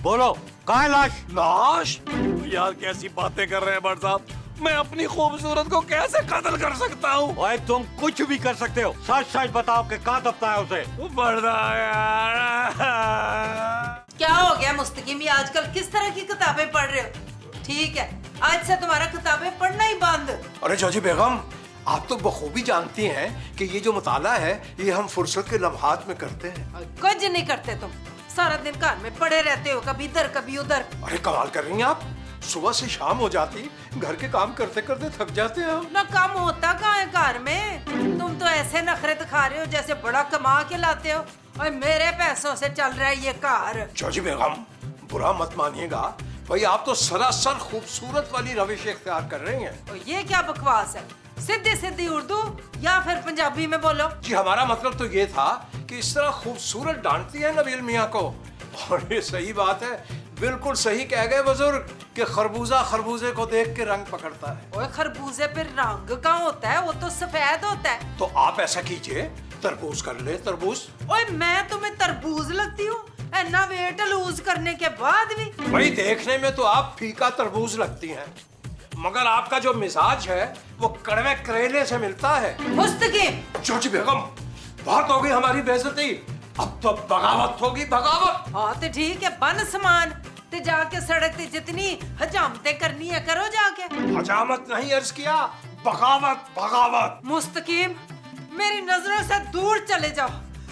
बोलो, कहाँ है लाश? लाश? यार कैसी बातें कर रहे हैं बड़ साहब, मैं अपनी खूबसूरत को कैसे कत्ल कर सकता हूँ? ओए तुम कुछ भी कर सकते हो, सच सच बताओ कि कहाँ दफना है उसे। बड़ा यार। क्या हो गया मुस्तकीम, ये आजकल किस तरह की किताबें पढ़ रहे हो? ठीक है, आज से तुम्हारा किताबें पढ़ना ही बंद। अरे जॉजी बेगम, आप तो बखूबी जानती हैं कि ये जो मुताला है ये हम फुर्सत के लम्हात में करते हैं। कुछ नहीं करते तुम, सारा दिन घर में पड़े रहते हो, कभी इधर कभी उधर। अरे कमाल कर रही हैं आप, सुबह से शाम हो जाती, घर के काम करते करते थक जाते हैं हम। ना काम होता कहाँ है घर में? तुम तो ऐसे नखरे दिखा रहे हो जैसे बड़ा कमा के लाते हो, और मेरे पैसों से चल रहा है ये घर। जॉजी बेगम, बुरा मत मानिएगा, भाई आप तो सरासर खूबसूरत वाली रविश इख्तियार कर रही हैं। और ये क्या बकवास है? सीधी सीधी उर्दू या फिर पंजाबी में बोलो। जी हमारा मतलब तो ये था कि इस तरह खूबसूरत डांटती है नबील मियाँ को। और ये सही बात है, बिल्कुल सही कह गए बुजुर्ग कि खरबूजा खरबूजे को देख के रंग पकड़ता है। ओए खरबूजे पे रंग कहाँ होता है? वो तो सफेद होता है। तो आप ऐसा कीजिए, तरबूज कर ले, तरबूज। ओए मैं तुम्हें तरबूज लगती हूँ? ना वेट लूज करने के बाद भी। भाई देखने में तो आप फीका तरबूज लगती हैं, मगर आपका जो मिजाज है वो कड़वे करेले से मिलता है। मुस्तकीम। जॉजी बेगम, बहुत हो गई हमारी बेइज्जती, अब तो बगावत होगी, बगावत। हाँ तो ठीक है, बन समान ते जाके सड़क ते जितनी हजामतें करनी है करो जाके। हजामत नहीं अर्ज किया, बगावत बगावत। मुस्तकीम, मेरी नजरों से दूर चले जाओ,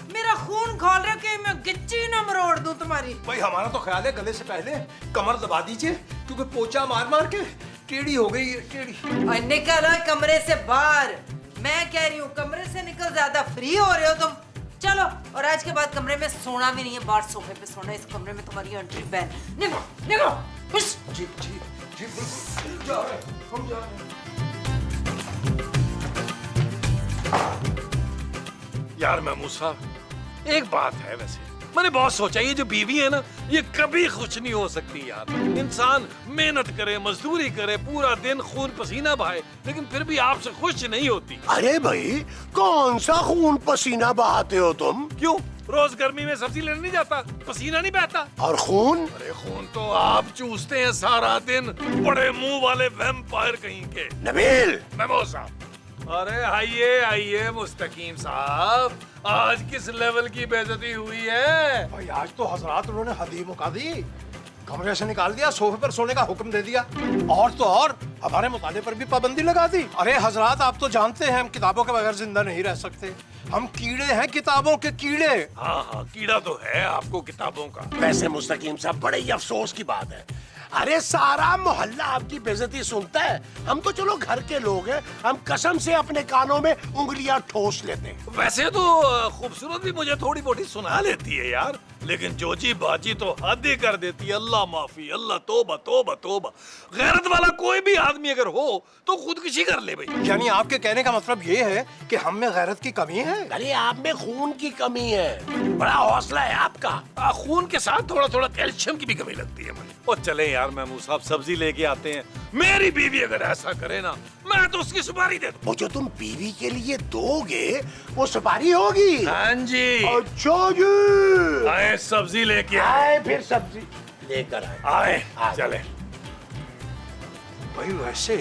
मेरा खून खोल रहे कि मैं गिच्ची न मरोड़ दूं तुम्हारी। भाई हमारा तो ख्याल है गले से पहले कमर दबा दीजिए, क्योंकि पोचा मार मार के टेढ़ी हो गई है, टेढ़ी। और निकलो कमरे से बाहर, मैं कह रही हूँ कमरे से निकल, ज्यादा फ्री हो रहे हो तुम। चलो, और आज के बाद कमरे में सोना भी नहीं है, बाहर सोफे पे सोना, इस कमरे में तुम्हारी एंट्री बैन। निकलो निकलो। जी जी जी बिल्कुल, जा रहे हैं, हम जा रहे हैं। यार महमूद साहब, एक बात है वैसे, मैंने बहुत सोचा, ये जो बीवी है ना, ये कभी खुश नहीं हो सकती यार। इंसान मेहनत करे, मजदूरी करे, पूरा दिन खून पसीना बहाए, लेकिन फिर भी आपसे खुश नहीं होती। अरे भाई, कौन सा खून पसीना बहाते हो तुम? क्यों? रोज गर्मी में सब्जी लेने नहीं जाता, पसीना नहीं बहता? और खून? अरे खून तो आप चूसते हैं सारा दिन, बड़े मुंह वाले वैम्पायर कहीं के। नबील! महमूद साहब, अरे आइए आइए मुस्तकीम साहब, आज किस लेवल की बेइज्जती हुई है? भाई आज तो हजरात उन्होंने हद ही मुका दी, कमरे से निकाल दिया, सोफे पर सोने का हुक्म दे दिया, और तो और हमारे मुताले पर भी पाबंदी लगा दी। अरे हजरात, आप तो जानते हैं हम किताबों के बगैर जिंदा नहीं रह सकते, हम कीड़े हैं, किताबों के कीड़े। हाँ हाँ, कीड़ा तो है आपको किताबों का। वैसे मुस्तकीम साहब, बड़े ही अफसोस की बात है, अरे सारा मोहल्ला आपकी बेइज्जती सुनता है। हम तो चलो घर के लोग हैं, हम कसम से अपने कानों में उंगलियां ठोस लेते हैं। वैसे तो खूबसूरत भी मुझे थोड़ी बहुत सुना लेती है यार, लेकिन जोजी बाजी तो हद ही कर देती है। अल्लाह माफी, अल्लाह तौबा तौबा तौबा। गैरत वाला कोई भी आदमी अगर हो तो खुदकुशी कर ले भाई। यानी आपके कहने का मतलब ये है कि हम में गैरत की कमी है? अरे आप में खून की कमी है, बड़ा हौसला है आपका। खून के साथ थोड़ा थोड़ा कैल्शियम की भी कमी लगती है मुझे। और चले यार महमूद साहब, सब्जी लेके आते हैं। मेरी बीवी अगर ऐसा करे ना, मैं तो उसकी सुपारी दे दूं। वो जो तुम बीवी के लिए दोगे वो सुपारी होगी? हाँ जी। अच्छा जी। आए सब्जी लेके आए, फिर सब्जी लेकर आए। आए चले। भाई वैसे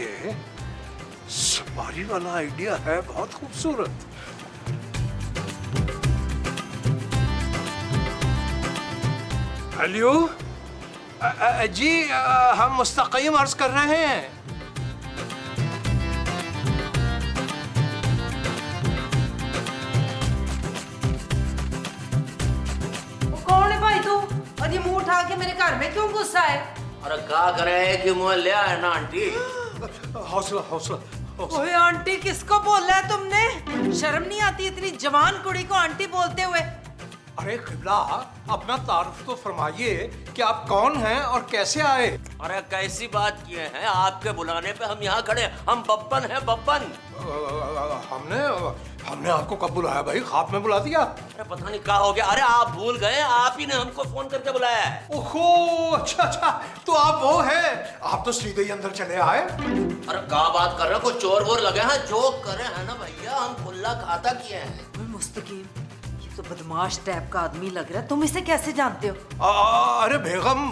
सुपारी वाला आइडिया है बहुत खूबसूरत। हेलो जी, हम मुस्तकीम अर्ज कर रहे हैं। कौन है भाई तू? और ये मुंह उठा के मेरे घर में क्यों गुस्सा है? अरे क्या करे कि मुँह लिया है ना आंटी। हौसला हौसला। ओए आंटी किसको बोला है तुमने? शर्म नहीं आती इतनी जवान कुड़ी को आंटी बोलते हुए? अरे किबला, अपना तारुफ तो फरमाइए कि आप कौन हैं और कैसे आए? अरे कैसी बात किए हैं, आपके बुलाने पे हम यहाँ खड़े, हम बब्बन हैं बब्बन। हमने हमने आपको कब बुलाया भाई? ख्वाब में बुला दिया? अरे पता नहीं क्या हो गया, अरे आप भूल गए, आप ही ने हमको फोन करके बुलाया है। ओहो, अच्छा अच्छा, तो आप वो हैं? आप तो सीधे ही अंदर चले आए। अरे क्या बात कर रहे हो, कुछ चोर वोर लगे हैं? जो करे है ना भैया, हम खुला खाता किए हैं। मुस्तकीम, ये तो बदमाश टाइप का आदमी लग रहा है, तुम इसे कैसे जानते हो? अरे बेगम,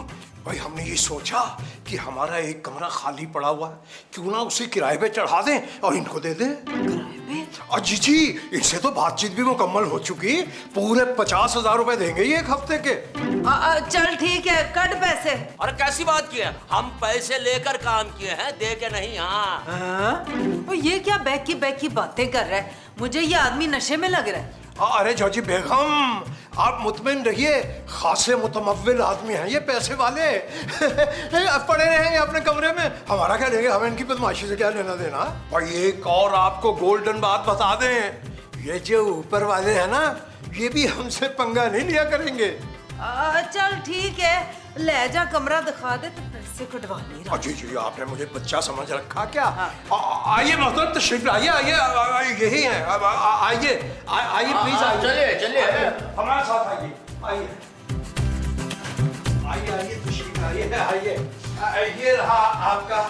भाई हमने ये सोचा कि हमारा एक कमरा खाली पड़ा हुआ है, क्यों ना उसे किराए पे चढ़ा दें और इनको दे दें। किराए पे? जी जी, इनसे तो बातचीत भी मुकम्मल हो चुकी, पूरे 50,000 रुपए देंगे ये एक हफ्ते के। चल ठीक है, कट पैसे। अरे कैसी बात की है, हम पैसे लेकर काम किए हैं, दे के नहीं। हाँ और ये क्या बैक की बातें कर रहा है? मुझे ये आदमी नशे में लग रहा है। अरे जॉजी बेगम, आप मुतमिन रहिए, खासे मुतमव्विल आदमी हैं ये, पैसे वाले। अब पड़े रहेंगे अपने कमरे में, हमारा क्या लेंगे, हमें इनकी बदमाशी से क्या लेना देना। भाई एक और आपको गोल्डन बात बता दें, ये जो ऊपर वाले हैं ना, ये भी हमसे पंगा नहीं लिया करेंगे। चल ठीक है, ले जा, कमरा दिखा दे तो पैसे कटवा ले। जी जी, आपने मुझे बच्चा समझ रखा क्या? आइए मोहतरम, तशरीफ लाइए, आइए, यही है, आइए आइए प्लीज, आइए। चलिए चलिए, हमारे साथ आइए, आइए आइए आइए, तशरीफ लाइए, आइए। ये रहा आपका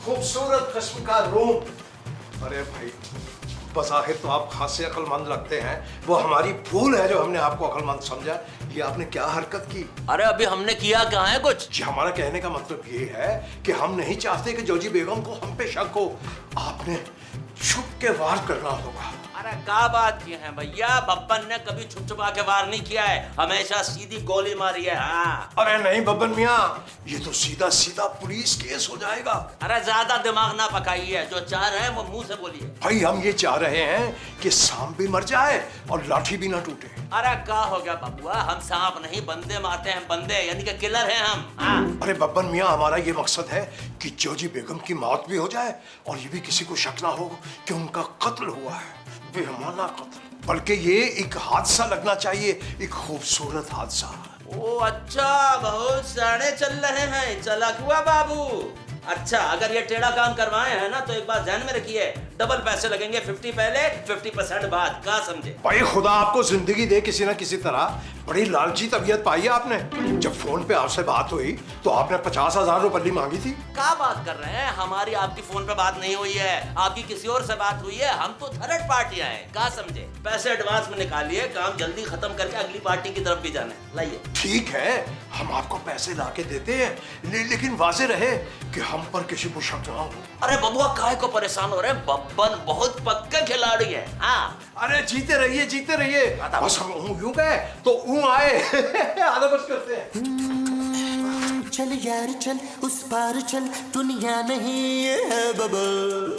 खूबसूरत किस्म का रूम। अरे भाई, बज़ाहिर तो आप खासे अक्लमंद लगते हैं, वो हमारी भूल है जो हमने आपको अक्लमंद समझा। ये आपने क्या हरकत की? अरे अभी हमने किया कहाँ है कुछ। जी, हमारा कहने का मतलब ये है कि हम नहीं चाहते कि जॉजी बेगम को हम पे शक हो, आपने छुप के वार करना होगा। अरे क्या बात की है भैया, बब्बन ने कभी छुप छुपा के वार नहीं किया है, हमेशा सीधी गोली मारी है। हाँ। अरे नहीं बब्बन मियाँ, ये तो सीधा सीधा पुलिस केस हो जाएगा। अरे ज्यादा दिमाग ना पकाइए, जो चाह रहे हैं वो मुंह से बोलिए। भाई हम ये चाह रहे हैं कि सांप भी मर जाए और लाठी भी ना टूटे। अरे क्या हो गया बबुआ, हम सांप नहीं बंदे मारते हैं, बंदे यानी कि किलर हैं हम। हाँ। अरे बब्बन मियाँ, हमारा ये मकसद है कि जॉजी बेगम की मौत भी हो जाए और ये भी किसी को शक ना हो कि उनका कत्ल हुआ है, बेहमाना कत्ल, बल्कि ये एक हादसा लगना चाहिए, एक खूबसूरत हादसा। ओ अच्छा, बहुत सारे चल रहे हैं, चलाक हुआ बाबू। अच्छा, अगर ये टेढ़ा काम करवाए हैं ना, तो एक बात ध्यान में रखिए, डबल पैसे लगेंगे, 50 पहले 50% बाद, क्या समझे? भाई खुदा आपको जिंदगी दे किसी ना किसी तरह। बड़ी लालची तबीयत पाई है आपने। जब फोन पे आपसे बात हुई तो आपने 50,000 रुपये मांगी थी। क्या बात कर रहे हैं, हमारी आपकी फोन पे बात नहीं हुई है, आपकी किसी और से बात हुई है, हम तो थर्ड पार्टियां हैं, क्या समझे? पैसे एडवांस में निकालिए, काम जल्दी खत्म करके अगली पार्टी की तरफ भी जाना है, लाइए। ठीक है, हम आपको पैसे ला के देते हैं, लेकिन वाजे रहे कि हम पर किसी को शक ना हो। अरे बबुआ काहे को परेशान हो रहे हैं, बब्बन बहुत पक्का खिलाड़ी है। हाँ। अरे जीते रहिए, जीते रहिए, बस हम यूं गए तो ऊं आए। आधा बस करते हैं। चल यार चल, उस पार चल, दुनिया नहीं है बबल।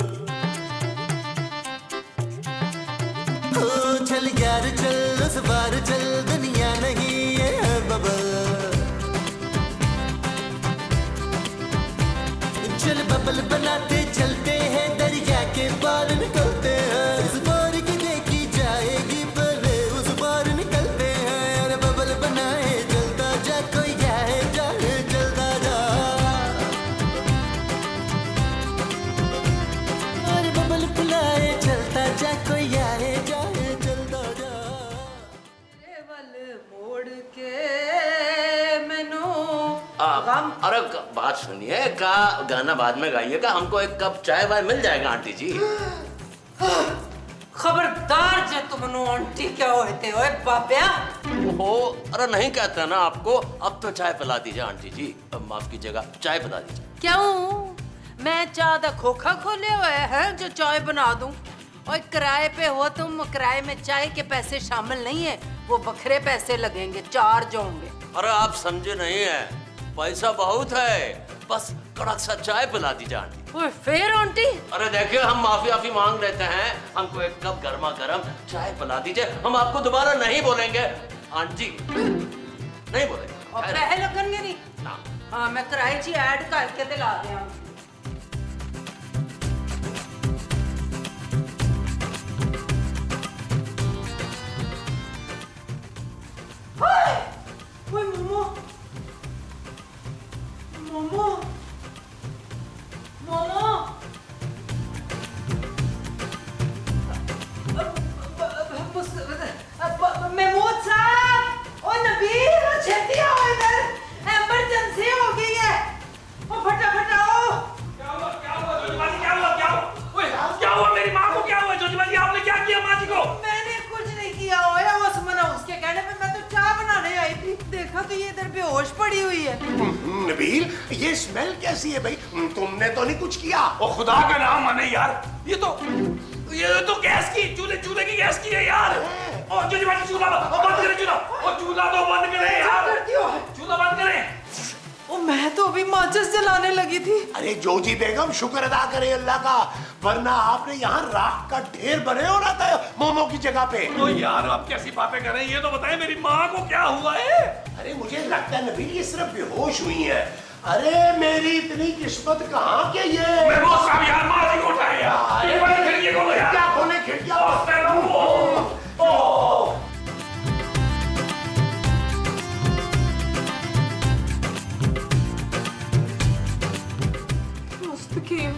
ओ चल यार चल, उस पार चल, दुनिया नहीं है बबल। चल बबल बनाते चलते हैं, दरिया के पार निकलते हैं, इस पार की देखी जाएगी पहले, उस पार निकलते हैं। अरे बबल बनाए चलता जा, कोई जाए जाए चलता जा। अरे बबल बुलाए चलता जा, कोई आए जाए चलता जा। केवल मोड़ के मैनू अरे बात सुनिए, का गाना बाद में गाइएगा, हमको एक कप चाय वाय मिल जाएगा आंटी जी। खबरदार जे तुमनो आंटी क्या होते हो बाप्या। हो, अरे नहीं कहते ना आपको, अब तो चाय पिला दीजिए आंटी जी, माफ कीजिएगा, चाय पिला दीजिए। क्यों, मैं चाय दा खोखा खोले हुए हैं जो चाय बना दूं? और किराए पे हो तुम, किराए में चाय के पैसे शामिल नहीं है, वो बखरे पैसे लगेंगे, चार्ज होंगे। अरे आप समझे नहीं है, पैसा बहुत है, बस कड़क सा चाय पिला दीजिए आंटी। ओए फिर आंटी? अरे देखिए, हम माफी मांग लेते हैं, हमको एक कप गर्मा गर्म चाय पिला दीजिए, हम आपको दोबारा नहीं बोलेंगे आंटी, नहीं बोलेंगे। और पैसे लगेंगे नहीं ना। हाँ, मैं किराए ची ऐड करके ते ला दिया। ओए मोमो, मोमो, मोमो, महमूद साहब, ओ नबील, छेती आओ इधर, इमरजेंसी हो गई है, ओ फटाफट आओ। क्या हुआ जोजीबाजी, क्या हुआ मेरी माँ को, क्या हुआ जोजीबाजी, आपने क्या किया माँ जी को? मैंने कुछ नहीं किया, ओए उसमना उसके नबील, ये स्मेल कैसी है भाई? तुमने तो नहीं कुछ किया? ओ खुदा का नाम माने यार, ये तो गैस की, चूल्हे की गैस की है यार। ओ चूल्हा बंद करें, चूल्हा तो बंद करें यार, चूल्हा बंद करें। ओ मैं तो अभी माचिस जलाने लगी थी। अरे जोजी बेगम, शुक्र अदा करें अल्लाह का, वरना आपने यहाँ राख का ढेर बने हो रहा था मोमो की जगह पे। ओ यार आप कैसी बातें कर रहे हैं, ये तो बताएं मेरी माँ को क्या हुआ है? अरे मुझे लगता है नबील ये सिर्फ बेहोश हुई है। अरे मेरी इतनी किस्मत कहाँ के ये? मैं वो सब यार माँ जी को उठाए यार, ये बंद खिड़की खोलो यार। क्या खोले खिड़कियाँ? मुस्तकीम,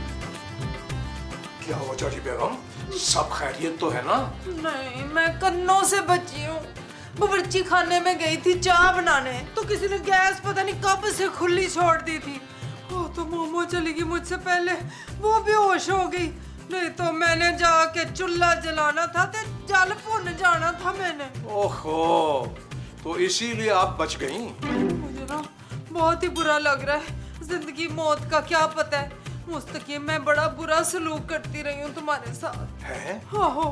क्या हुआ जोजी बेगम? सब खैरियत तो है ना? नहीं, मैं कन्नों से बची हूँ। बावर्ची खाने में गई थी चाय बनाने, तो किसी ने गैस पता नहीं कब से खुली छोड़ दी थी। वो तो मोमो चली गई मुझसे पहले, वो बेहोश हो गई। नहीं तो मैंने जाके चूल्हा जलाना था, तो जल भुन जाना था मैंने। ओहो, तो इसीलिए आप बच गईं। मुझे ना बहुत ही बुरा लग रहा है। जिंदगी मौत का क्या पता है। मुस्तकीम, मैं बड़ा बुरा सलूक करती रही हूँ तुम्हारे साथ। है? हाँ,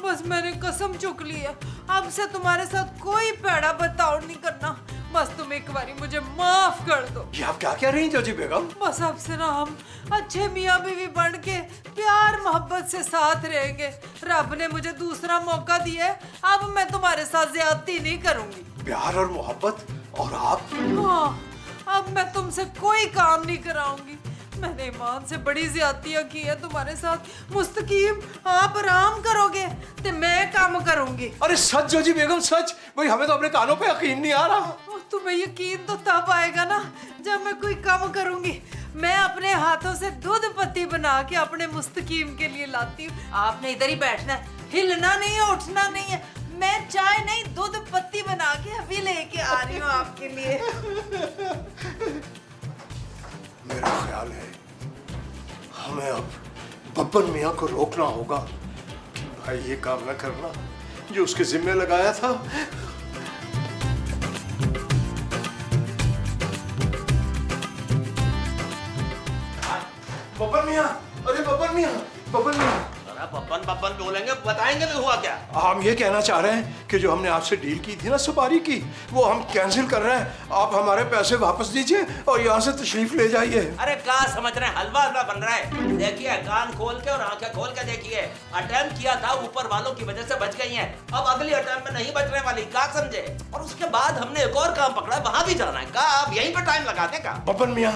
बस मैंने कसम चुक ली है, अब से तुम्हारे साथ कोई पैड़ा बर्ताव नहीं करना। बस तुम एक बारी मुझे माफ कर दो। ये आप क्या कह रही हैं जोजी बेगम? बस अब से ना हम अच्छे मियाँ बीवी बन के प्यार मोहब्बत से साथ रहेंगे। रब ने मुझे दूसरा मौका दिया है, अब मैं तुम्हारे साथ ज्यादती नहीं करूंगी। प्यार और मोहब्बत, और आप? हाँ, अब मैं तुमसे कोई काम नहीं कराऊंगी। मैंने ईमान से बड़ी ज्यादतियां की है तुम्हारे साथ। मुस्तकीम, आप आराम करोगे तो मैं काम करूंगी। अरे सच जोजी बेगम, सच। भाई हमें तो अपने कानों पे यकीन नहीं आ रहा। तुम्हें यकीन तो तब आएगा ना जब मैं कोई काम करूंगी। मैं अपने हाथों से दूध पत्ती बना के अपने मुस्तकीम के लिए लाती हूँ। आपने इधर ही बैठना है, हिलना नहीं है, उठना नहीं है। मैं चाय नहीं, दूध पत्ती बना के अभी लेके आ रही हूँ आपके लिए। मेरा ख्याल है हमें अब बब्बन मियाँ को रोकना होगा कि भाई ये काम न करना जो उसके जिम्मे लगाया था। बब्बन मियाँ, अरे बब्बन मियाँ, बब्बन मियाँ। बब्बन बोलेंगे, बताएंगे भी हुआ क्या? हम ये कहना चाह रहे हैं कि जो हमने आपसे डील की थी ना सुपारी की, वो हम कैंसिल कर रहे हैं। आप हमारे पैसे वापस दीजिए और यहाँ से तशरीफ ले जाइए। अरे क्या समझ रहे हैं, हलवा हलवा बन रहा है। देखिए, कान खोल के और आंखें खोल के देखिए। अटेम्प्ट किया था, ऊपर वालों की वजह से बच गई हैं। अब अगली अटेम्प्ट में नहीं बचने वाली, क्या समझे? और उसके बाद हमने एक और काम पकड़ा, वहां भी जाना है। क्या आप यहीं पर टाइम लगाते का? बब्बन मियाँ,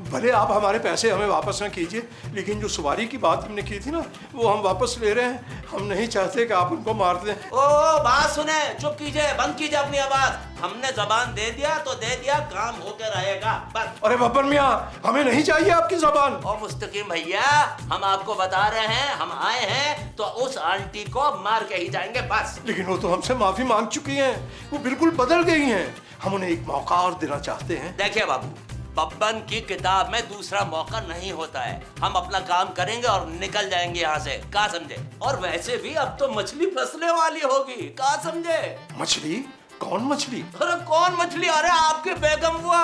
भले आप हमारे पैसे हमें वापस न कीजिए, लेकिन जो सवारी की बात हमने की थी ना, वो हम वापस ले रहे हैं। हम नहीं चाहते कि आप उनको मार दें। ओ बात सुने, चुप कीजिए, बंद कीजिए अपनी आवाज। हमने जबान दे दिया तो दे दिया, काम होके रहेगा बस। अरे बब्बन मियाँ, हमें नहीं चाहिए आपकी जबान। और मुस्तकीम भैया, हम आपको बता रहे हैं, हम आए हैं तो उस आंटी को मार के ही जाएंगे बस। लेकिन वो तो हमसे माफी मांग चुकी हैं, वो बिल्कुल बदल गई हैं। हम उन्हें एक मौका और देना चाहते हैं। देखिए बाबू, बब्बन की किताब में दूसरा मौका नहीं होता है। हम अपना काम करेंगे और निकल जाएंगे यहाँ से, क्या समझे? और वैसे भी अब तो मछली फंसने वाली होगी, क्या समझे? मछली? कौन मछली? अरे कौन मछली? अरे आपके बेगम हुआ।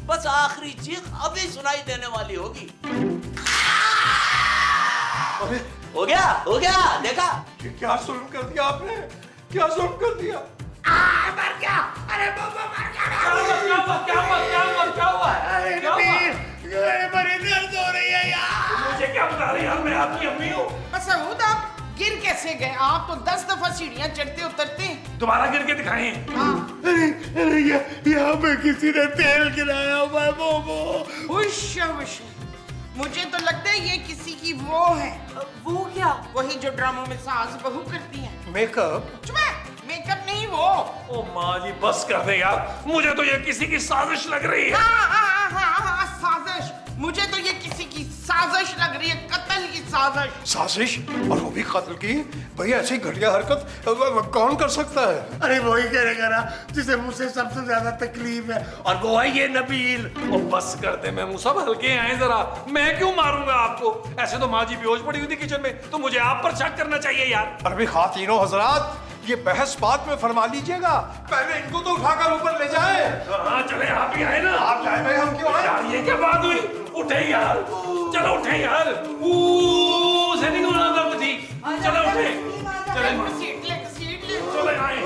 बस आखिरी चीख अभी सुनाई देने वाली होगी। अरे हो गया, देखा? ये क्या जुल्म कर दिया आपने? क्या जुल्म कर दिया? मर गया। अरे बाबा मर गया। बड़ी दर्द हो रही है यार। मुझे क्या बता रही यार, मैं आपकी अम्मी हूँ। मसूद, आप गिर कैसे गए? आप तो 10 दफा सीढ़ियाँ चढ़ते उतरते। तुम्हारा गिर के दिखाएं। अरे यहाँ पे किसी ने तेल गिराया हुआ है मोमो। उश, मुझे तो लगता है ये किसी की वो है। वो क्या? वही जो ड्रामों में सास बहू करती हैं। मेकअप? चुप, मेकअप नहीं वो। ओ माँ जी बस कर दे यार, मुझे तो ये किसी की साजिश लग रही है। हाँ, साजिश। मुझे तो ये किसी की साजिश लग रही है, कत्ल की साजिश। साजिश? और वो भी कत्ल की? भाई ऐसी घटिया हरकत कौन कर सकता है? अरे वही करेगा ना जिसे मुझसे सबसे ज्यादा तकलीफ है, और वो है ये नबील। ओ बस कर दे, मैं सब हल्के आए जरा। मैं क्यों मारूंगा आपको? ऐसे तो माँ जी बेहोश पड़ी हुई थी किचन में, तो मुझे आप पर शक करना चाहिए यार। अरे खातिनों हजरात, ये बहस बाद में फरमा लीजिएगा, पहले इनको तो उठाकर ऊपर ले जाए। हाँ चले, आप ही आए ना। आप जाए भाई, हम क्यों आए? यार ये क्या बात हुई? उठे यार, चलो उठे यार। से नहीं होना था मुझे। चलो उठे, चले सीट ले चले आए।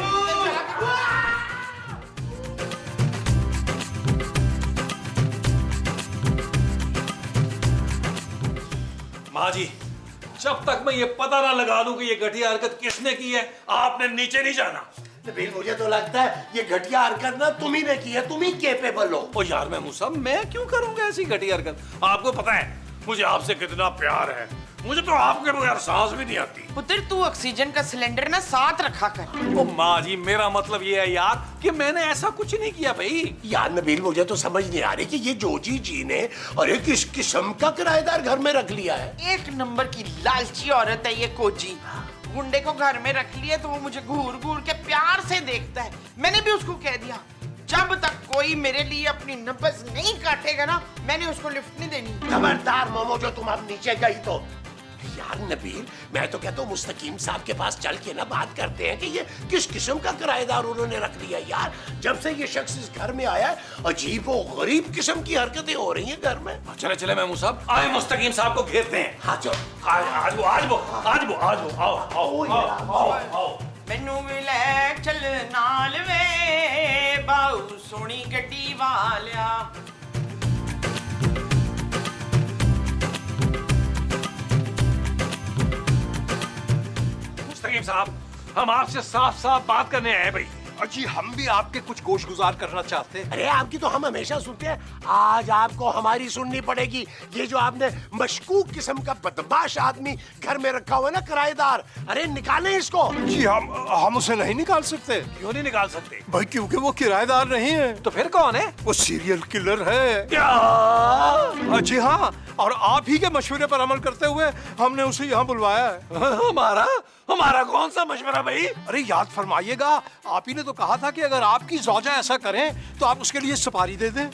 माँ जी, जब तक मैं ये पता ना लगा लूं कि ये घटिया हरकत किसने की है, आपने नीचे नहीं जाना। नबील, मुझे तो लगता है ये घटिया हरकत ना तुम ही ने की है, तुम ही केपेबल हो। ओ यार मैं मूसा, मैं क्यों करूंगा ऐसी घटिया हरकत? आपको पता है मुझे आपसे कितना प्यार है, मुझे तो आपके बगैर सांस भी नहीं आती। पुत्र तू ऑक्सीजन का सिलेंडर ना साथ रखा कर। ओ माँ जी, मेरा मतलब ये है यार कि मैंने ऐसा कुछ नहीं किया भाई। यार नबील, मुझे तो समझ नहीं आ रही कि ये जोजी जी ने अरे किस किस्म का किराएदार घर में रख लिया है। एक नंबर की लालची औरत है ये कोजी। गुंडे को घर में रख लिया तो वो मुझे घूर घूर के प्यार से देखता है। मैंने भी उसको कह दिया जब तक कोई मेरे लिए अपनी नब्ज नहीं काटेगा ना, मैंने उसको लिफ्ट नहीं देनी। खबरदार मोमो, जो तुम अब नीचे गई तो। यार नबील, मैं तो कहता हूँ मुस्तकीम साहब के पास चल के ना बात करते हैं कि ये किस किस्म का किराएदार उन्होंने रख लिया। यार जब से ये शख्स इस घर में आया है, अजीब और गरीब किस्म की हरकतें हो रही हैं घर में। चले चले महमूद साहब, आए मुस्तकीम साहब को घेरते हैं। हाँ चलो, आज वो मैनू भी ले चल नाल वे बाऊ सोनी गड्डी वालिया। मुस्तकीम साहब, हम आपसे साफ साफ बात करने आए भाई। जी हम भी आपके कुछ गोश गुजार करना चाहते हैं। अरे आपकी तो हम हमेशा सुनते हैं, आज आपको हमारी सुननी पड़ेगी। ये जो आपने मशकूक किस्म का बदमाश आदमी घर में रखा हुआ है ना किराएदार, अरे निकालें इसको। जी हम उसे नहीं निकाल सकते। क्यों नहीं निकाल सकते? भाई क्योंकि वो किराएदार नहीं है। तो फिर कौन है? वो सीरियल किलर है। क्या? जी हाँ, और आप ही के मशवरे पर अमल करते हुए हमने उसे यहाँ बुलवाया है। हमारा कौन सा मशवरा भाई? अरे याद फरमाइएगा, आप ही ने तो कहा था कि अगर आपकी ज़ौजा ऐसा करें तो आप उसके लिए सुपारी दे दें।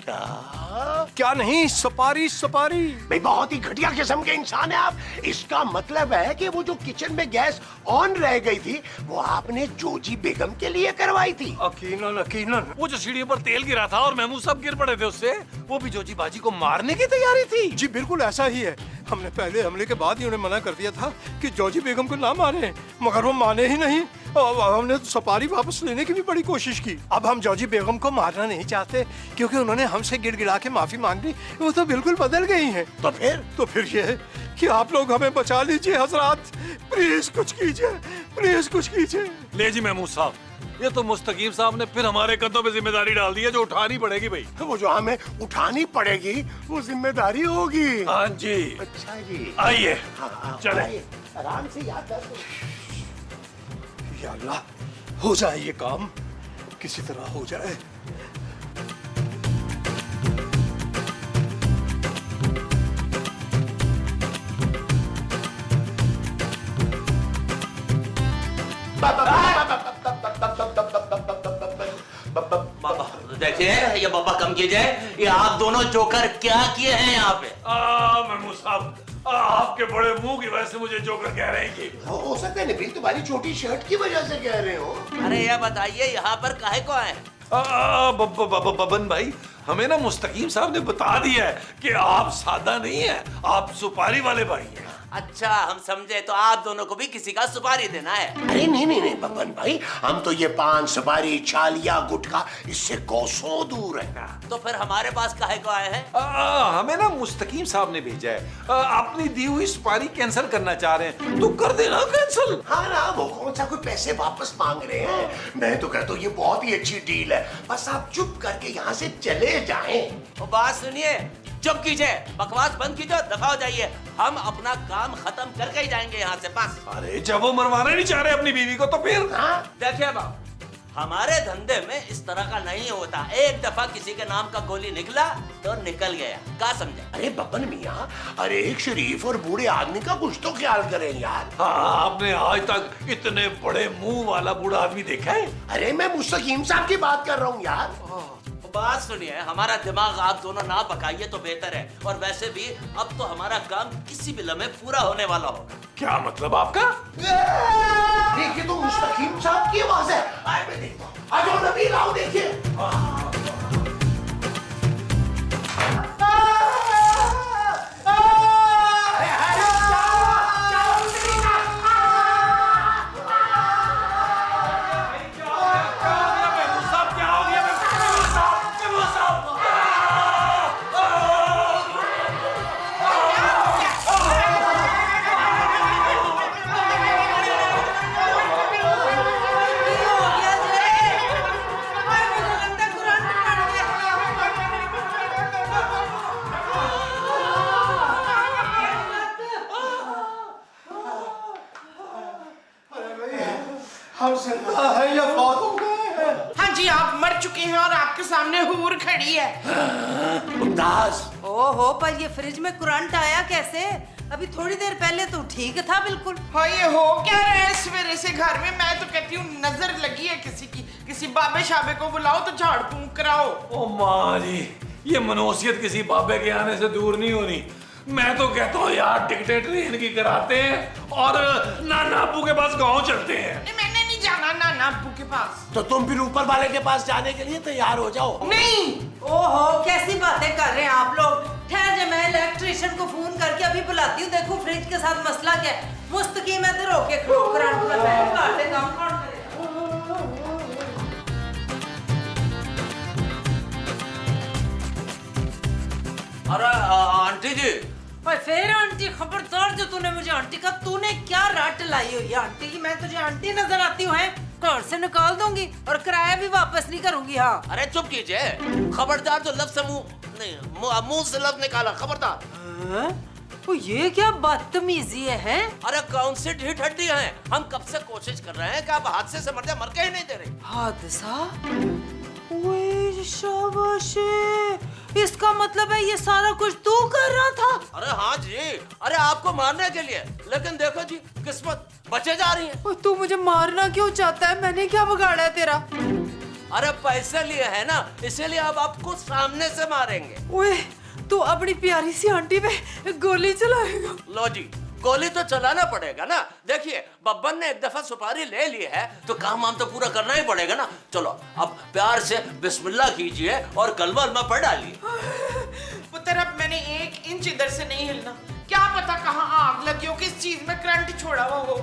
क्या नहीं, सुपारी सुपारी। भाई बहुत ही घटिया किस्म के इंसान है आप। इसका मतलब है कि वो जो किचन में गैस ऑन रह गई थी वो आपने जोजी बेगम के लिए करवाई थी। यकीनन यकीनन। वो जो सीढ़ियों पर तेल गिरा था और महमूद साहब गिर पड़े थे उससे, वो भी जोजी बाजी को मारने की तैयारी थी। जी बिल्कुल ऐसा ही है। हमने पहले हमले के बाद ही उन्हें मना कर दिया था कि जोजी बेगम को ना मारे, मगर वो माने ही नहीं। हमने तो सपारी वापस लेने की भी बड़ी कोशिश की। अब हम जोजी बेगम को मारना नहीं चाहते क्योंकि उन्होंने हमसे गिड़गिड़ा के माफी मांग ली। वो तो बिल्कुल बदल गई हैं। तो फिर ये है कि आप लोग हमें बचा लीजिए हजरात, प्लीज कुछ कीजिए, प्लीज कुछ कीजिए। ले जी महमूद साहब, ये तो मुस्तकीम साहब ने फिर हमारे कंधों पे जिम्मेदारी डाल दी है जो उठानी पड़ेगी भाई। वो जो हमें उठानी पड़ेगी वो जिम्मेदारी होगी। हाँ जी। अच्छा जी, आइए चले आराम से याद कर। या अल्लाह, हो जाए ये काम, किसी तरह हो जाए। देखिए ये बाबा कम कीजिए, ये आप दोनों जोकर क्या किए हैं यहाँ पे? महमूद साहब, आपके बड़े मुंह की वजह से मुझे जोकर कह रहे हैं कि हो सकता है नबील तुम्हारी छोटी शर्ट की वजह से कह रहे हो। अरे ये बताइए यहाँ पर काहे को आए? बबन भाई, हमें ना मुस्तकीम साहब ने बता दिया है कि आप सादा नहीं है, आप सुपारी वाले भाई हैं। अच्छा हम समझे, तो आप दोनों को भी किसी का सुपारी देना है? अरे नहीं बबन भाई, हम तो ये पान सुपारी छालिया गुटखा इससे कोसों दूर है। तो फिर हमारे पास काहे को आए हैं? हमें ना मुस्तकीम साहब ने भेजा है, अपनी दी हुई सुपारी कैंसिल करना चाह रहे हैं, तो कर देना कैंसिल। हाँ ना, वो कौन सा कोई पैसे वापस मांग रहे हैं। मैं तो कहता हूँ ये बहुत ही अच्छी डील है, बस आप चुप करके यहाँ से चले जाएं। वो बात सुनिए, चुप कीजिए, बकवास बंद कीजिए, दफा हो जाइए। हम अपना काम खत्म करके ही जाएंगे यहाँ से, बस। अरे जब वो मरवाना नहीं चाह रहे अपनी बीवी को तो फिर देखिए बाबू, हमारे धंधे में इस तरह का नहीं होता। एक दफा किसी के नाम का गोली निकला तो निकल गया, क्या समझे? अरे बबन मियाँ, अरे एक शरीफ और बूढ़े आदमी का कुछ तो ख्याल करें यार। हाँ, आपने आज तक इतने बड़े मुंह वाला बूढ़ा आदमी देखा है? अरे मैं मुस्तकीम साहब की बात कर रहा हूँ यार। बात सुनिए, हमारा दिमाग आप दोनों ना पकाइए तो बेहतर है। और वैसे भी अब तो हमारा काम किसी भी लम्हे पूरा होने वाला होगा। क्या मतलब आपका? देखिए तो मुस्तकीम साहब की आवाज है। आए मैं देखता हूँ। आ जाओ नबील, आओ देखिए। हम जिंदा है या फौत हो गए हैं? हाँ जी, आप मर चुके हैं और आपके सामने हूर खड़ी है। मुमताज, ओहो, पर ये फ्रिज में करंट आया कैसे? अभी थोड़ी देर पहले तो ठीक था बिल्कुल। हाँ, ये हो क्या रहा है सवेरे से घर में? मैं तो कहती हूँ नजर लगी है किसी की, किसी बाबे शाबे को बुलाओ तो झाड़ फूंक कराओ। ओ माँ जी, ये मनोसियत किसी बाबे के आने से दूर नहीं होनी। मैं तो कहता हूँ यार, डिक्टेटरी इनकी कराते हैं और नाना अब्बू के पास गाँव चलते हैं। मैंने नहीं जाना नाना अब्बू के पास। तो तुम फिर ऊपर वाले के पास जाने के लिए तैयार हो जाओ। नहीं। ओहो, कैसी बातें कर रहे हैं आप लोग। ठहर जा, मैं इलेक्ट्रिशियन को फोन करके अभी बुलाती हूँ। देखो फ्रिज के साथ मसला क्या है। मुस्तकीम इधर होके खड़ो, करंट का बैग काटे, काम कौन करेगा? अरे आंटी जी, पर फिर आंटी, खबरदार जो तूने मुझे आंटी का, तूने क्या रट लाई हुई है आंटी की? मैं तुझे आंटी नजर आती हूँ? घर से निकाल दूंगी और किराया भी वापस नहीं करूंगी। हाँ, अरे चुप कीजिए। खबरदार तो लफ्ज से मुंह से लफ्ज निकाला, खबरदार। तो ये क्या बदतमीजी है? अरे कौन सी ढीठ हड्डी है? हम कब से कोशिश कर रहे हैं कि आप हादसे से मर जाए, मर के ही नहीं दे रहे। हादसा? ओए शाबाशी, इसका मतलब है ये सारा कुछ तू कर रहा था? अरे हाँ जी, अरे आपको मारने के लिए। लेकिन देखो जी, किस्मत बचे जा रही है। और तू मुझे मारना क्यों चाहता है? मैंने क्या बिगाड़ा है तेरा? अरे पैसे लिए है ना, इसीलिए अब आपको सामने से मारेंगे। ओए, तू अपनी प्यारी सी आंटी पे गोली चलाएगा? लो जी, गोली तो चलाना पड़ेगा ना। देखिए, बब्बन ने एक दफा सुपारी ले ली है तो काम तो पूरा करना ही पड़ेगा ना। चलो अब प्यार से बिस्मिल्लाह कीजिए और कलमा वलमा पढ़ डालिए। पुत्र, अब मैंने 1 इंच इधर से नहीं हिलना। क्या पता कहाँ आग लगी हो, किस चीज में करंट छोड़ा हुआ हो।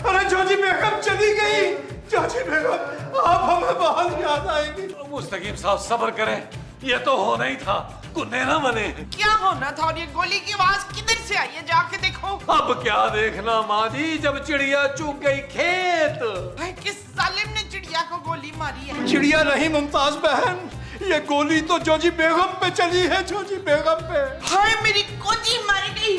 अरे जोजी बेगम चली गई। जोजी बेगम, आप हमें बहुत याद आएंगी। मुस्तकीम साहब सब्र करें, ये तो होना ही था, गुन्ने ना बने। क्या होना था? और ये गोली की आवाज किधर से आई है? जाके देखो। अब क्या देखना माँ जी, जब चिड़िया चुग गई खेत। भाई, किस जालिम ने चिड़िया को गोली मारी है? चिड़िया नहीं मुमताज बहन, ये गोली तो जोजी बेगम पे चली है। जोजी बेगम पे। हाय, मेरी कोजी मर गई।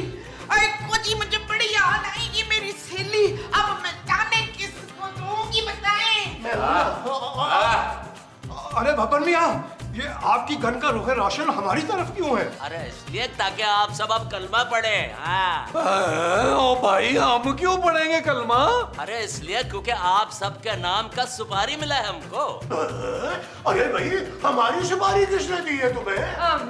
अरे कोजी, मुझे बड़ी याद आएगी मेरी सहेली। अब मैं जाने किसको दूंगी, बताएं। अरे भपन मियां, ये आपकी गन का रुख रोशन हमारी तरफ क्यों है? अरे इसलिए ताकि आप सब अब कलमा पढ़े। हाँ। ओ भाई, हम क्यों पढ़ेंगे कलमा? अरे इसलिए क्योंकि आप सबके नाम का सुपारी मिला है हमको। अरे भाई, हमारी सुपारी किसने दी है तुम्हें?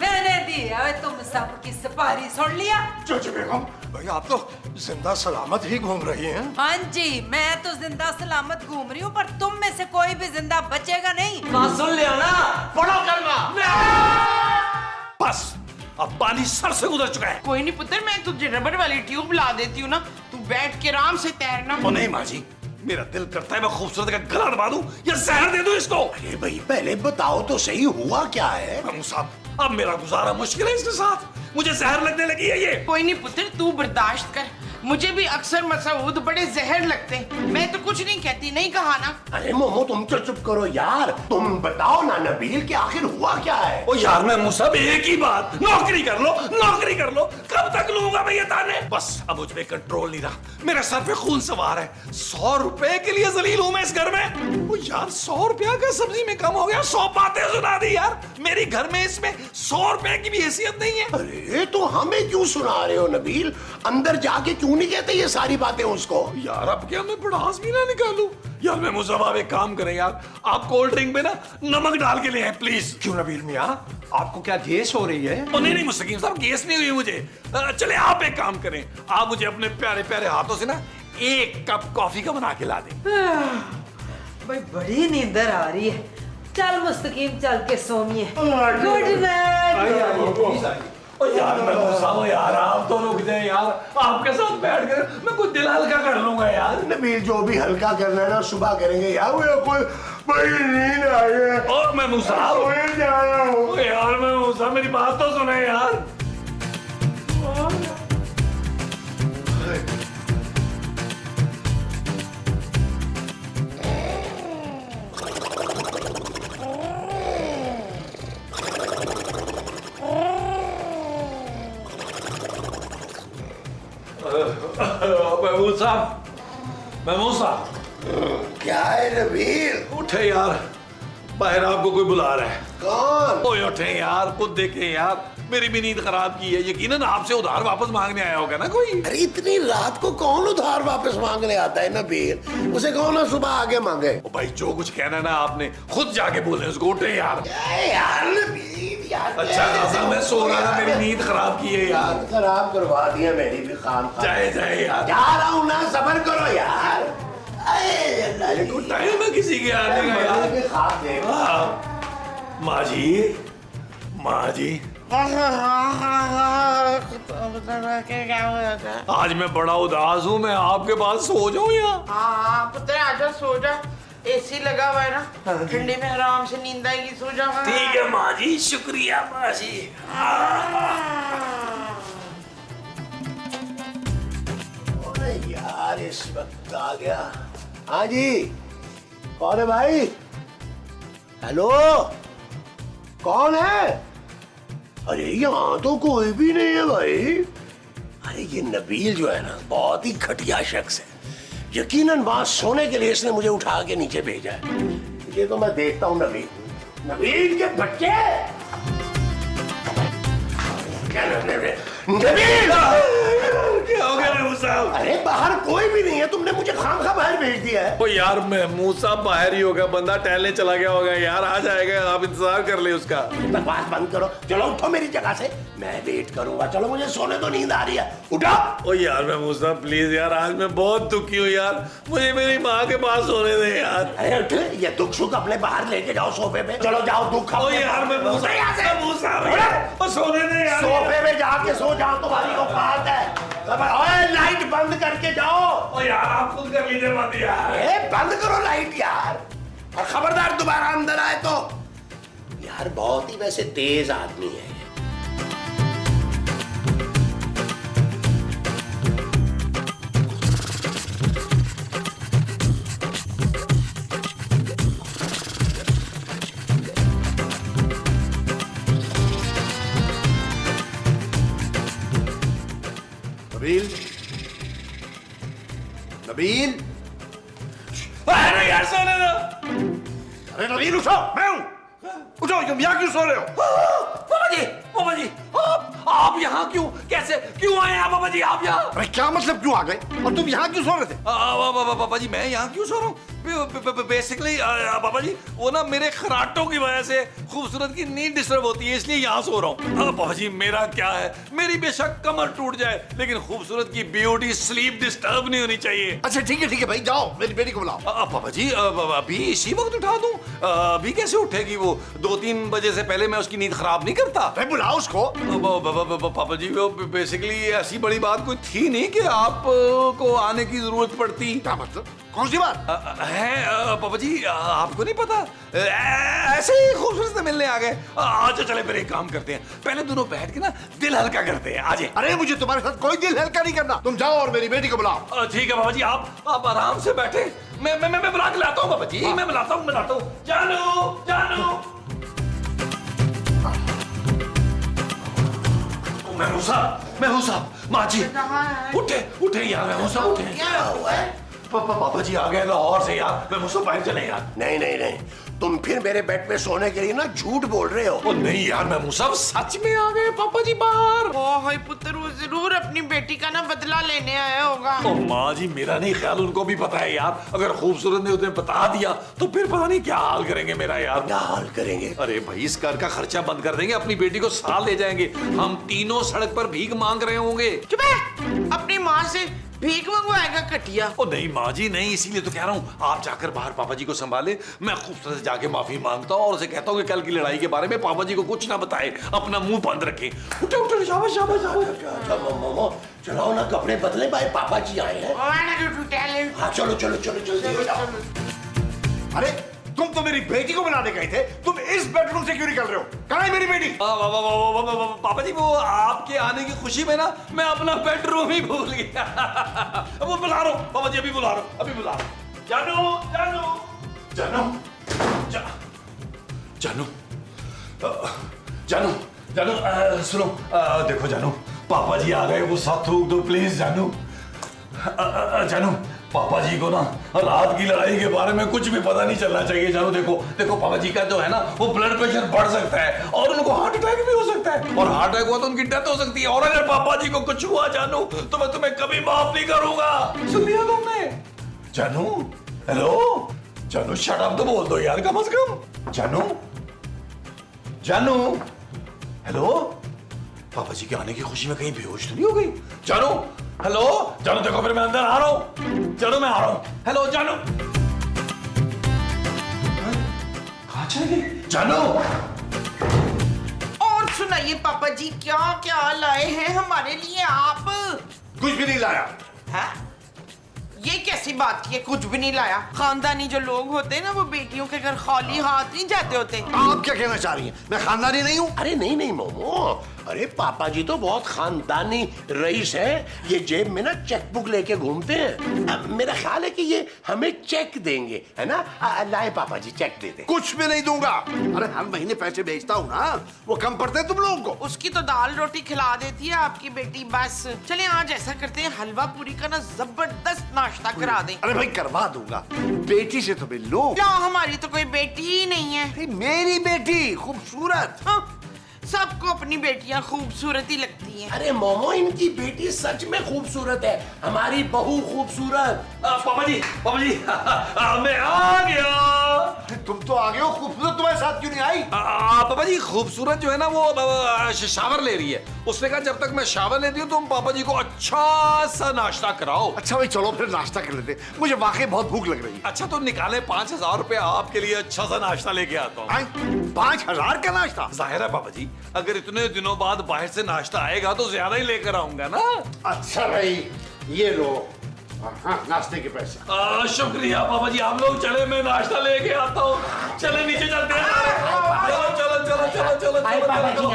मैंने दी है। तुम सबकी सुपारी सुन लिया? जोजी बेगम, भाई आप तो जिंदा सलामत ही घूम रही हैं। हाँ जी, मैं तो जिंदा सलामत घूम रही हूँ, पर तुम में से कोई भी जिंदा बचेगा नहीं। बात सुन लिया ना, पढ़ो कलमा। बस, अब पानी सर से गुजर चुका है। कोई नहीं पुत्र, मैं तुझे रबर वाली ट्यूब ला देती हूँ ना, तू बैठ के आराम से तैरना। ओ नहीं माँ जी, मेरा दिल करता है मैं खूबसूरत का गला दबा दूं या जहर दे दूं इसको। अरे भाई, पहले बताओ तो सही, हुआ क्या है? हम साहब, अब मेरा गुजारा मुश्किल है इसके साथ। मुझे जहर लगने लगी है ये। कोई नहीं पुत्र, तू बर्दाश्त कर। मुझे भी अक्सर मसूद बड़े जहर लगते हैं। मैं तो कुछ नहीं कहती, नहीं कहा ना। अरे मोमो, तुम तो चुप करो यार। तुम बताओ ना नबील, कि आखिर हुआ क्या है? ओ यार, मैं मुसब एक ही बात, नौकरी कर लो, नौकरी कर लो। कब तक लूंगा मैं ये ताने? बस अब मुझ पे कंट्रोल नहीं रहा, मेरे सर पे खून सवार है। 100 रुपए के लिए जलील हूं मैं इस घर में। ओ यार, 100 रुपया का सब्जी में कम हो गया। 100 बातें सुना दी यार। मेरी घर में इसमें 100 रुपए की भी हैसियत नहीं है। अरे तो हमें क्यों सुना रहे हो नबील? अंदर जाके क्यों क्यों नहीं कहते ये सारी बातें उसको? यार अब क्या मैं पड़ास भी ना निकालूं? यार मैं मुसाब आप एक काम करें यार, आप कोल्ड ड्रिंक में ना नमक डाल के ले आए प्लीज। क्यों नबील मियाँ, आपको क्या गैस हो रही है? नहीं नहीं मुस्तकीम साहब, गैस नहीं हुई मुझे। चले आप एक काम करें, आप मुझे अपने प्यारे प्यारे हाथों से ना 1 कप कॉफी का बना के ला दें। भाई बड़ी नींदर आ रही है, चल मुस्तकीम चल के सोमिए। Good night. यार मैं मुसाब यार, आप तो रुक जाए यार, आपके साथ बैठ कर मैं कुछ दिल हल्का कर लूंगा यार। नबील जो भी हल्का करना है ना सुबह करेंगे यार। वो कोई बड़ी नींद आ गई है। और मैं मुसाब यार, मैं मुसाब मेरी बात तो सुने यार। महमूद साहब, महमूद साहब। क्या है नबील? उठे यार, बाहर आपको कोई बुला रहा है। कौन? ओए उठे यार, खुद देखें यार, मेरी भी नींद खराब की है। यकीनन आपसे उधार वापस मांगने आया होगा ना कोई। अरे इतनी रात को कौन उधार वापस मांगने आता है नबील? उसे कहो ना सुबह आगे मांगे। ओ भाई जो कुछ कहना है ना आपने खुद जाके बोले उसको। उठे यार। यार नबील यार। अच्छा खासा मैं सो रहा था, मेरी नींद खराब की है यार। खराब करवा दिया मेरी भी खाम। जाए जाए यार, जा रहा हूँ ना, सबर करो यार। टाइम है किसी के आने का यार। खाब दे। माँ जी, माँ जी, आज मैं बड़ा उदास हूँ, मैं आपके पास सो जाऊँ यहाँ? हाँ पुत्र आजा सो जा, एसी लगा हुआ है ना, ठंडी में आराम से नींद आएगी, सो जा। ठीक है माँ जी, शुक्रिया माँ जी। यार इस वक्त आ गया। हाँ जी, कौन है भाई? हेलो, कौन है? अरे यहाँ तो कोई भी नहीं है भाई। अरे ये नबील जो है ना, बहुत ही घटिया शख्स है। यकीनन वहां सोने के लिए इसने मुझे उठा के नीचे भेजा है। ये तो मैं देखता हूँ। नबील, नबील के बच्चे, नबील क्या हो गया महमूद साहब? अरे बाहर कोई भी नहीं है, तुमने मुझे खामखा बाहर भेज दिया है। ओ यार महमूद साहब बाहर ही होगा, बंदा टहलने चला गया होगा यार, आ जाएगा, आप इंतजार कर ले उसका। बकवास बंद करो, चलो उठो मेरी जगह से, मैं वेट करूंगा। चलो मुझे सोने तो नींद आ रही है, उठो। ओ यार महमूद साहब प्लीज यार, आज मैं बहुत दुखी हूँ यार, मुझे मेरी माँ के पास सोने दे यार। अरे उठ, ये दुख सुख अपने बाहर लेके जाओ सोफे पे। चलो जाओ, दुख ओ यार महमूद साहब सोने दे यार। सोफे पे जाके सो जाओ, तुम्हारी औकात है। ओए लाइट बंद करके जाओ। ओ यार आप खुद कर लीजिए मत यार। बंद करो लाइट यार, और खबरदार दोबारा अंदर आए तो। यार बहुत ही वैसे तेज आदमी है। नबील, नबील, अरे यार सोने दो। अरे नबील उठो, मैं हूं। उठो, तुम यहाँ क्यों सो रहे हो? पापा जी आप यहाँ क्यों, कैसे क्यों आए आप पापा जी? आप यहाँ? अरे क्या मतलब क्यों आ गए? और तुम यहाँ क्यों सो रहे थे? पापा जी मैं यहाँ क्यों सो रहा हूँ? बेसिकली पापा जी वो ना मेरे खराटों की वजह से खूबसूरत की नींद डिस्टर्ब होती है, इसलिए यहाँ सो रहा हूँ। पापा जी मेरा क्या है, मेरी बेशक कमर टूट जाए लेकिन खूबसूरत की ब्यूटी स्लीप डिस्टर्ब नहीं होनी चाहिए। अच्छा ठीक है भाई, जाओ मेरी बेटी को बुलाओ। पापा जी अभी इसी वक्त उठा दूं? अभी कैसे उठेगी वो? 2-3 बजे से पहले मैं उसकी नींद खराब नहीं करता। बुलाओ उसको। पापा जी वो बेसिकली ऐसी बड़ी बात कोई थी नहीं कि आप को आने की जरूरत पड़ती। क्या मतलब, कौन सी बात है? पापा जी आपको नहीं पता, ऐसे ही खूबसूरत से मिलने आ गए। अच्छा चले फिर एक काम करते हैं, पहले दोनों बैठ के ना दिल हल्का करते हैं। आज अरे मुझे तुम्हारे साथ कोई दिल हल्का नहीं करना, तुम जाओ और मेरी बेटी को बुलाओ। ठीक है पापा जी, आप आराम से बैठे, मैं बुला के लाता हूँ पापा जी। मैं बुलाता हूँ। जानू महमूद साहब, माँ जी उठे यार, महमूद साहब उठे। क्या हुआ है? पापा जी आ गए लाहौर से यार, महमूद साहब बाहर चले यार। नहीं, तुम फिर मेरे बेड पे सोने के लिए ना झूठ बोल रहे हो। ओ नहीं यार मैं मुसाब सच में आ गए पापा जी बाहर। ओ हाय पुत्र, वो जरूर अपनी बेटी का ना बदला लेने आया होगा। ओ माँ जी मेरा नहीं ख्याल, उनको भी पता है यार। अगर खूबसूरत ने उन्हें बता दिया तो फिर पता नहीं क्या हाल करेंगे मेरा यार। क्या हाल करेंगे? अरे भाई इस घर का खर्चा बंद कर देंगे, अपनी बेटी को साथ ले जाएंगे, हम तीनों सड़क पर भीख मांग रहे होंगे। चुप है, अपनी माँ से भीख मंगवाएगा कटिया। ओ नहीं माँ जी नहीं, इसीलिए तो कह रहा हूँ आप जाकर बाहर पापा जी को संभाले, मैं खूबसूरत से जाके माफी मांगता हूँ और उसे कहता हूँ कि कल की लड़ाई के बारे में पापा जी को कुछ ना बताए, अपना मुंह बंद रखे। उठे उठे, शाबाश शाबाश शाबाश। चलाओ ना, कपड़े बदले भाई, पापा जी आए हैं। हाँ चलो चलो चलो जल्दी। अरे तुम तो मेरी बेटी को बुलाने गए थे, तुम इस बेडरूम से क्यों निकल रहे हो? कहाँ है मेरी बेटी? पापा जी वो आपके आने की खुशी में ना मैं अपना बेडरूम ही भूल गया। वो बुला रहा हूँ पापा जी, अभी बुला रहा हूँ, अभी बुला रहा हूँ। जानू जानू जानू जानू जानू जानू सुनो, देखो जानू पापा जी आ गए, वो साथ थूक दो प्लीज जानू। जानू पापा जी को ना रात की लड़ाई के बारे में कुछ भी पता नहीं चलना चाहिए जानू। देखो देखो पापा जी का जो है ना वो ब्लड प्रेशर बढ़ सकता है और उनको हार्ट अटैक भी हो सकता है, और हार्ट अटैक हुआ तो उनकी डेथ हो सकती है, और अगर पापा जी को कुछ हुआ जानू तो मैं तुम्हें कभी माफ नहीं करूंगा। सुन लिया तुमने जानू? हेलो जानू, शट अप तो बोल दो यार कम से कम। जानू जानू हेलो, पापा जी के आने की खुशी में कहीं बेहोश तो नहीं हो गई? जानू हेलो, जानू देखो फिर मैं अंदर आ रहा हूँ, जानू मैं आ रहा हूँ। हेलो जानू, कहाँ चले गए जानू? और सुनाइए पापा जी, क्या क्या लाए हैं हमारे लिए आप? कुछ भी नहीं लाया। है? ये कैसी बात की है, कुछ भी नहीं लाया? खानदानी जो लोग होते हैं ना वो बेटियों के घर खाली हाथ नहीं जाते होते। आप क्या कहना चाह रही हैं? मैं खानदानी नहीं हूँ? अरे नहीं नहीं मोमो, अरे पापा जी तो बहुत खानदानी रईस है, ये जेब में ना चेक बुक लेके घूमते हैं। अब मेरा ख्याल है कि ये हमें चेक देंगे, है ना? लाए पापा जी चेक दे दे। कुछ भी नहीं दूंगा। अरे हर महीने पैसे भेजता हूँ ना, वो कम पड़ते हैं तुम लोगों को? उसकी तो दाल रोटी खिला देती है आपकी बेटी बस। चलिए आज ऐसा करते हैं, हलवा पूरी का ना जबरदस्त नाश्ता करा दें। अरे भाई करवा दूंगा, बेटी से तो मिल लो। क्या हमारी तो कोई बेटी ही नहीं है। अरे मेरी बेटी खूबसूरत। हाँ, सबको अपनी बेटियां खूबसूरत ही लगती हैं। अरे मोमो इनकी बेटी सच में खूबसूरत है, हमारी बहू खूबसूरत। पापा जी मैं आ गया। तुम तो आ गए हो, खूबसूरत तुम्हारे साथ क्यों नहीं आई? पापा जी खूबसूरत जो है ना वो शावर ले रही है, उसने कहा जब तक मैं शावर लेती हूँ तुम पापा जी को अच्छा सा नाश्ता कराओ। अच्छा भाई चलो फिर नाश्ता कर लेते, मुझे वाकई बहुत भूख लग रही है। अच्छा तो निकाले 5,000 रुपए, आपके लिए अच्छा सा नाश्ता लेके आता हूँ। 5,000 का नाश्ता? जाहिर है पापा जी, अगर इतने दिनों बाद बाहर से नाश्ता आएगा तो ज्यादा ही लेकर आऊंगा ना। अच्छा भाई ये लो, हाँ नाश्ते के पैसे। शुक्रिया पापा जी, आप लोग चले, मैं नाश्ता लेके आता हूँ। चले नीचे चलते हैं। चलो चलो चलो चलो चलो चलो।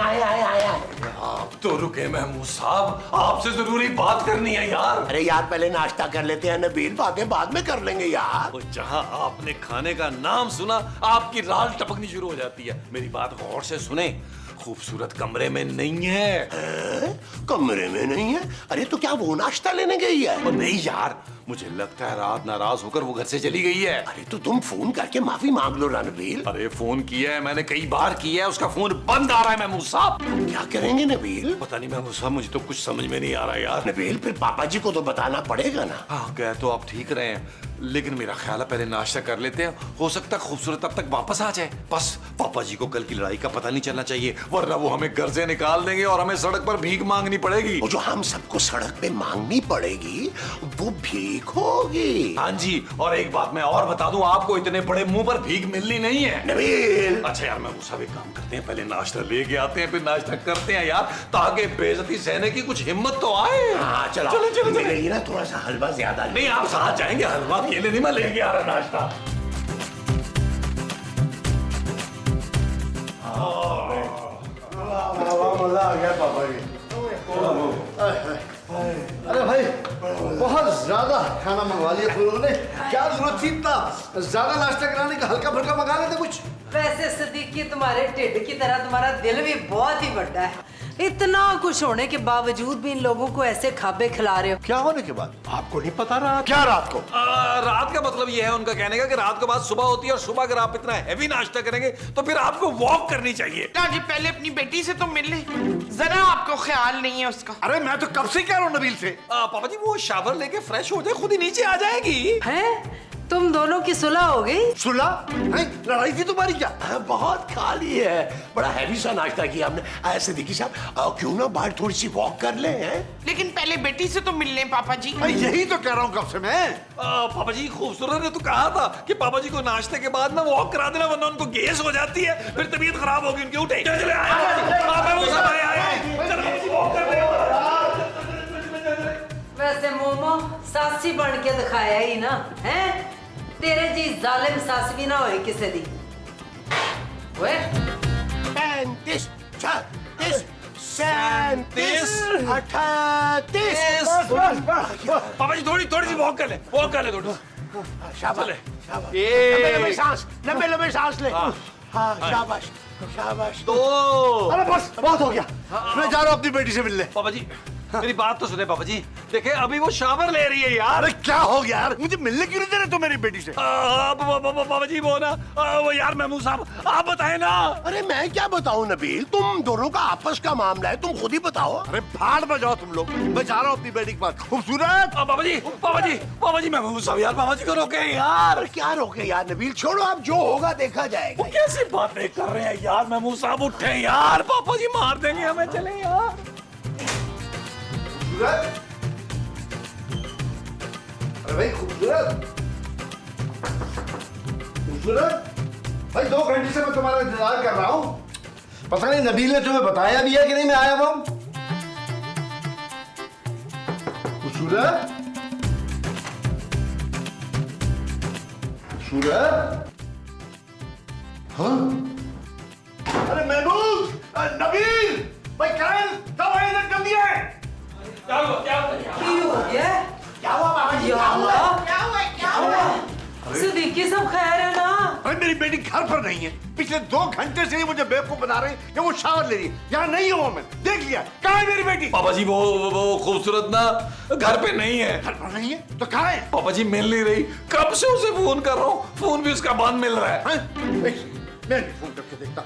आप तो रुके महमूद साहब, आपसे जरूरी बात करनी है यार। अरे यार पहले नाश्ता कर लेते हैं नबील, बातें बाद में कर लेंगे यार। जहाँ आपने खाने का नाम सुना आपकी राल टपकनी शुरू हो जाती है। मेरी बात गौर से सुने, खूबसूरत कमरे में नहीं है। कमरे में नहीं है? अरे तो क्या वो नाश्ता लेने गई है? नहीं यार, मुझे लगता है रात नाराज होकर वो घर से चली गई है। अरे तो तुम फोन करके माफी मांग लो नबील। अरे फोन किया है मैंने, कई बार किया है, उसका फोन बंद आ रहा है महमूद साहब। क्या करेंगे नबील? पता नहीं महमूद साहब, मुझे तो कुछ समझ में नहीं आ रहा यार। नबील फिर पापा जी को तो बताना पड़ेगा ना। हाँ कह तो आप ठीक रहे हैं, लेकिन मेरा ख्याल है पहले नाश्ता कर लेते हैं, हो सकता है खूबसूरत तब तक वापस आ जाए। बस पापा जी को कल की लड़ाई का पता नहीं चलना चाहिए, वरना वो हमें घर से निकाल देंगे और हमें सड़क पर भीख मांगनी पड़ेगी। वो जो हम सबको सड़क पे मांगनी पड़ेगी वो भीख होगी। हाँ जी, और एक बात मैं और बता दूं आपको, इतने बड़े मुंह पर भीख मिलनी नहीं है नबील। अच्छा यार मैं सब एक काम करते हैं, पहले नाश्ता लेके आते हैं फिर नाश्ता करते हैं यार, ताकि बेइज्जती सहने की कुछ हिम्मत तो आए। हाँ चलो चलो चलो मेरे लिए ना थोड़ा सा हलवा ज्यादा। नहीं आप साथ जाएंगे, हलवा अकेले नहीं, मैं लेके आ रहा नाश्ता। मजा आ गया पापा जी। अरे भाई बहुत ज्यादा खाना मंगवा लिया तुम लोगों ने, क्या जरूरत थी इतना ज्यादा नाश्ता कराने का? हल्का फुल्का मंगा लेते कुछ। वैसे सदीकी तुम्हारे ढिड की तरह तुम्हारा दिल भी बहुत ही बड़ा है। इतना कुछ होने के बावजूद भी इन लोगों को ऐसे खाबे खिला रहे हो। क्या होने के बाद? आपको नहीं पता रहा क्या रात को? रात का मतलब ये है उनका कहने का कि रात के बाद सुबह होती है, और सुबह अगर आप इतना हैवी नाश्ता करेंगे तो फिर आपको वॉक करनी चाहिए। जी पहले अपनी बेटी से तो मिल ले, जरा आपको ख्याल नहीं है उसका। अरे मैं तो कब से कह रहा हूँ नबील से। पापा जी वो शावर लेके फ्रेश हो जाए, खुद ही नीचे आ जाएगी। हैं? तुम दोनों की सुलह हो गई? सुलह? लड़ाई थी तुम्हारी क्या? बहुत खा ली है, बड़ा हैवी सा नाश्ता किया हमने। ऐसे देखिए साहब, क्यों ना बाहर थोड़ी सी वॉक कर ले हैं? लेकिन पहले बेटी से तो मिल लें पापा जी। यही तो कह रहा हूँ कब से मैं। पापा जी खूबसूरत ने तो कहा था कि पापा जी को नाश्ते के बाद ना वॉक करा देना, वरना उनको गैस हो जाती है, फिर तबीयत खराब होगी उनकी। उठे चले वैसे मोमो सासी बन के दिखाया ही ना है, तेरे जी जालिम सास भी ना होए किसे दी। ओए 35, 36, 37, 38। पापा जी थोड़ी सी वॉक कर ले, वॉक कर ले थोड़ी। शाबाश, शाबाश। लंबे लंबे सांस ले। हाँ, शाबाश, शाबाश। अरे बस बहुत हो गया, मैं जा रहा हूँ अपनी बेटी से मिलने। पापा जी मेरी बात तो सुने पापा जी, देखे अभी वो शावर ले रही है यार। अरे क्या हो गया यार, मुझे मिलने क्यों नहीं दे रहे तुम मेरी बेटी से? पापा जी वो ना वो यार महमूद साहब आप बताएं ना। अरे मैं क्या बताऊं नबील, तुम दोनों का आपस का मामला है, तुम खुद ही बताओ। अरे भाड़ में जाओ तुम लोग, मैं जा रहा हूँ अपनी बेटी के पास। खूबसूरत पापा जी महमूद साहब यार, पापा जी को रोके यार। क्या रोके यार नबील, छोड़ो, आप जो होगा देखा जाएगा। वो कैसी बातें कर रहे हैं यार महमूद साहब, उठे यार, पापा जी मार देंगे हमें, चले यार। अरे भाई खूबसूरत, खूबसूरत भाई 2 घंटे से मैं तुम्हारा इंतजार कर रहा हूँ। पता नहीं नबील ने तुम्हें बताया भी है कि नहीं मैं आया हुआ हूँ। खूबसूरत, खूबसूरत, हाँ? अरे महमूद, नबील भाई कल कब आए इधर, जल्दी आए। क्या हुआ क्या हो गया? क्या हुआ बाबा जी, क्या हुआ? क्या हुआ? सिद्दीकी सब खैर है ना? अरे मेरी बेटी घर पर नहीं है, पिछले 2 घंटे से ही मुझे बेवकूफ बना रहे हैं कि वो शावर ले रही है। यहाँ नहीं है वो, मैं देख लिया। कहाँ है मेरी बेटी? पापा जी वो खूबसूरत ना घर पे नहीं है। घर पर नहीं है तो कहाँ है? पापा जी मिल नहीं रही, कब से उसे फोन कर रहा हूँ, फोन भी उसका बंद मिल रहा है। मैं भी फोन करके देखता।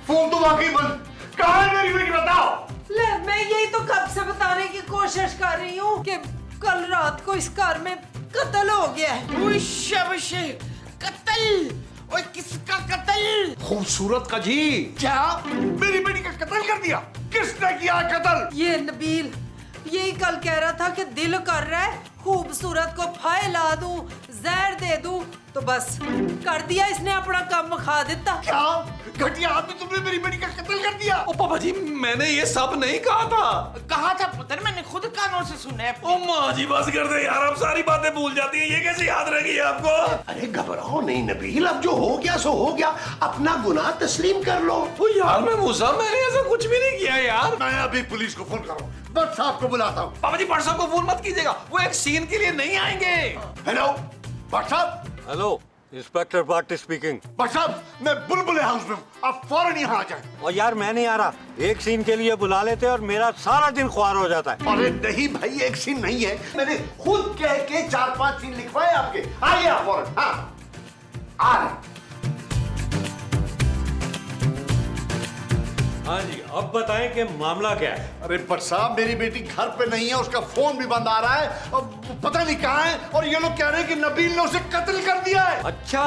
फोन तो वाकई बंद। कहाँ है मेरी बेटी, बताओ। ले मैं यही तो कब से बताने की कोशिश कर रही हूँ कि कल रात को इस घर में कत्ल हो गया है। शबशे, कत्ल? ओए किसका कत्ल? खूबसूरत का जी। क्या मेरी बेटी का कत्ल कर दिया? किसने किया कत्ल? ये नबील यही कल कह रहा था कि दिल कर रहा है खूबसूरत को फाय ला दूं, जहर दे दूं, तो बस कर दिया इसने, अपना काम खा देता। क्या घटिया आदमी, तुमने मेरी बेटी का कत्ल कर दिया? ओ पापा जी मैंने ये सब नहीं कहा था। कहा था पुत्र, मैंने खुद कानों से सुना है। ओ माँ जी बस कर दे यार, आप सारी बातें भूल जाती हैं, ये कैसे याद रह गई आपको? अरे घबराओ नहीं नबील, अब जो हो गया सो हो गया, अपना गुनाह तस्लीम कर लो। ओ यार मैं मूसा, मैंने ऐसा कुछ भी नहीं किया यार। मैं अभी पुलिस को फोन कर रहा हूँ, भट्ट साहब को बुलाता हूँ। पापा जी भट्ट साहब को फोन मत कीजिएगा, वो एक सीन के लिए नहीं आएंगे। हेलो भट्ट साहब। Hello, inspector Bhatt speaking. Bhatt साहब मैं बुलबुल हाउस में हूँ, आप फौरन यहाँ आ जाएं। और यार मैं नहीं आ रहा, एक सीन के लिए बुला लेते और मेरा सारा दिन ख्वार हो जाता है। अरे नहीं भाई, एक सीन नहीं है, मैंने खुद कह के 4-5 सीन लिखवाए आपके। आइए आप फौरन। हाँ आ रहे। हाँ जी, अब बताएं कि मामला क्या है। अरे भट्ट साहब मेरी बेटी घर पे नहीं है, उसका फोन भी बंद आ रहा है, और पता नहीं कहाँ है, और ये लोग कह रहे हैं कि नबील ने उसे कत्ल कर दिया है। अच्छा,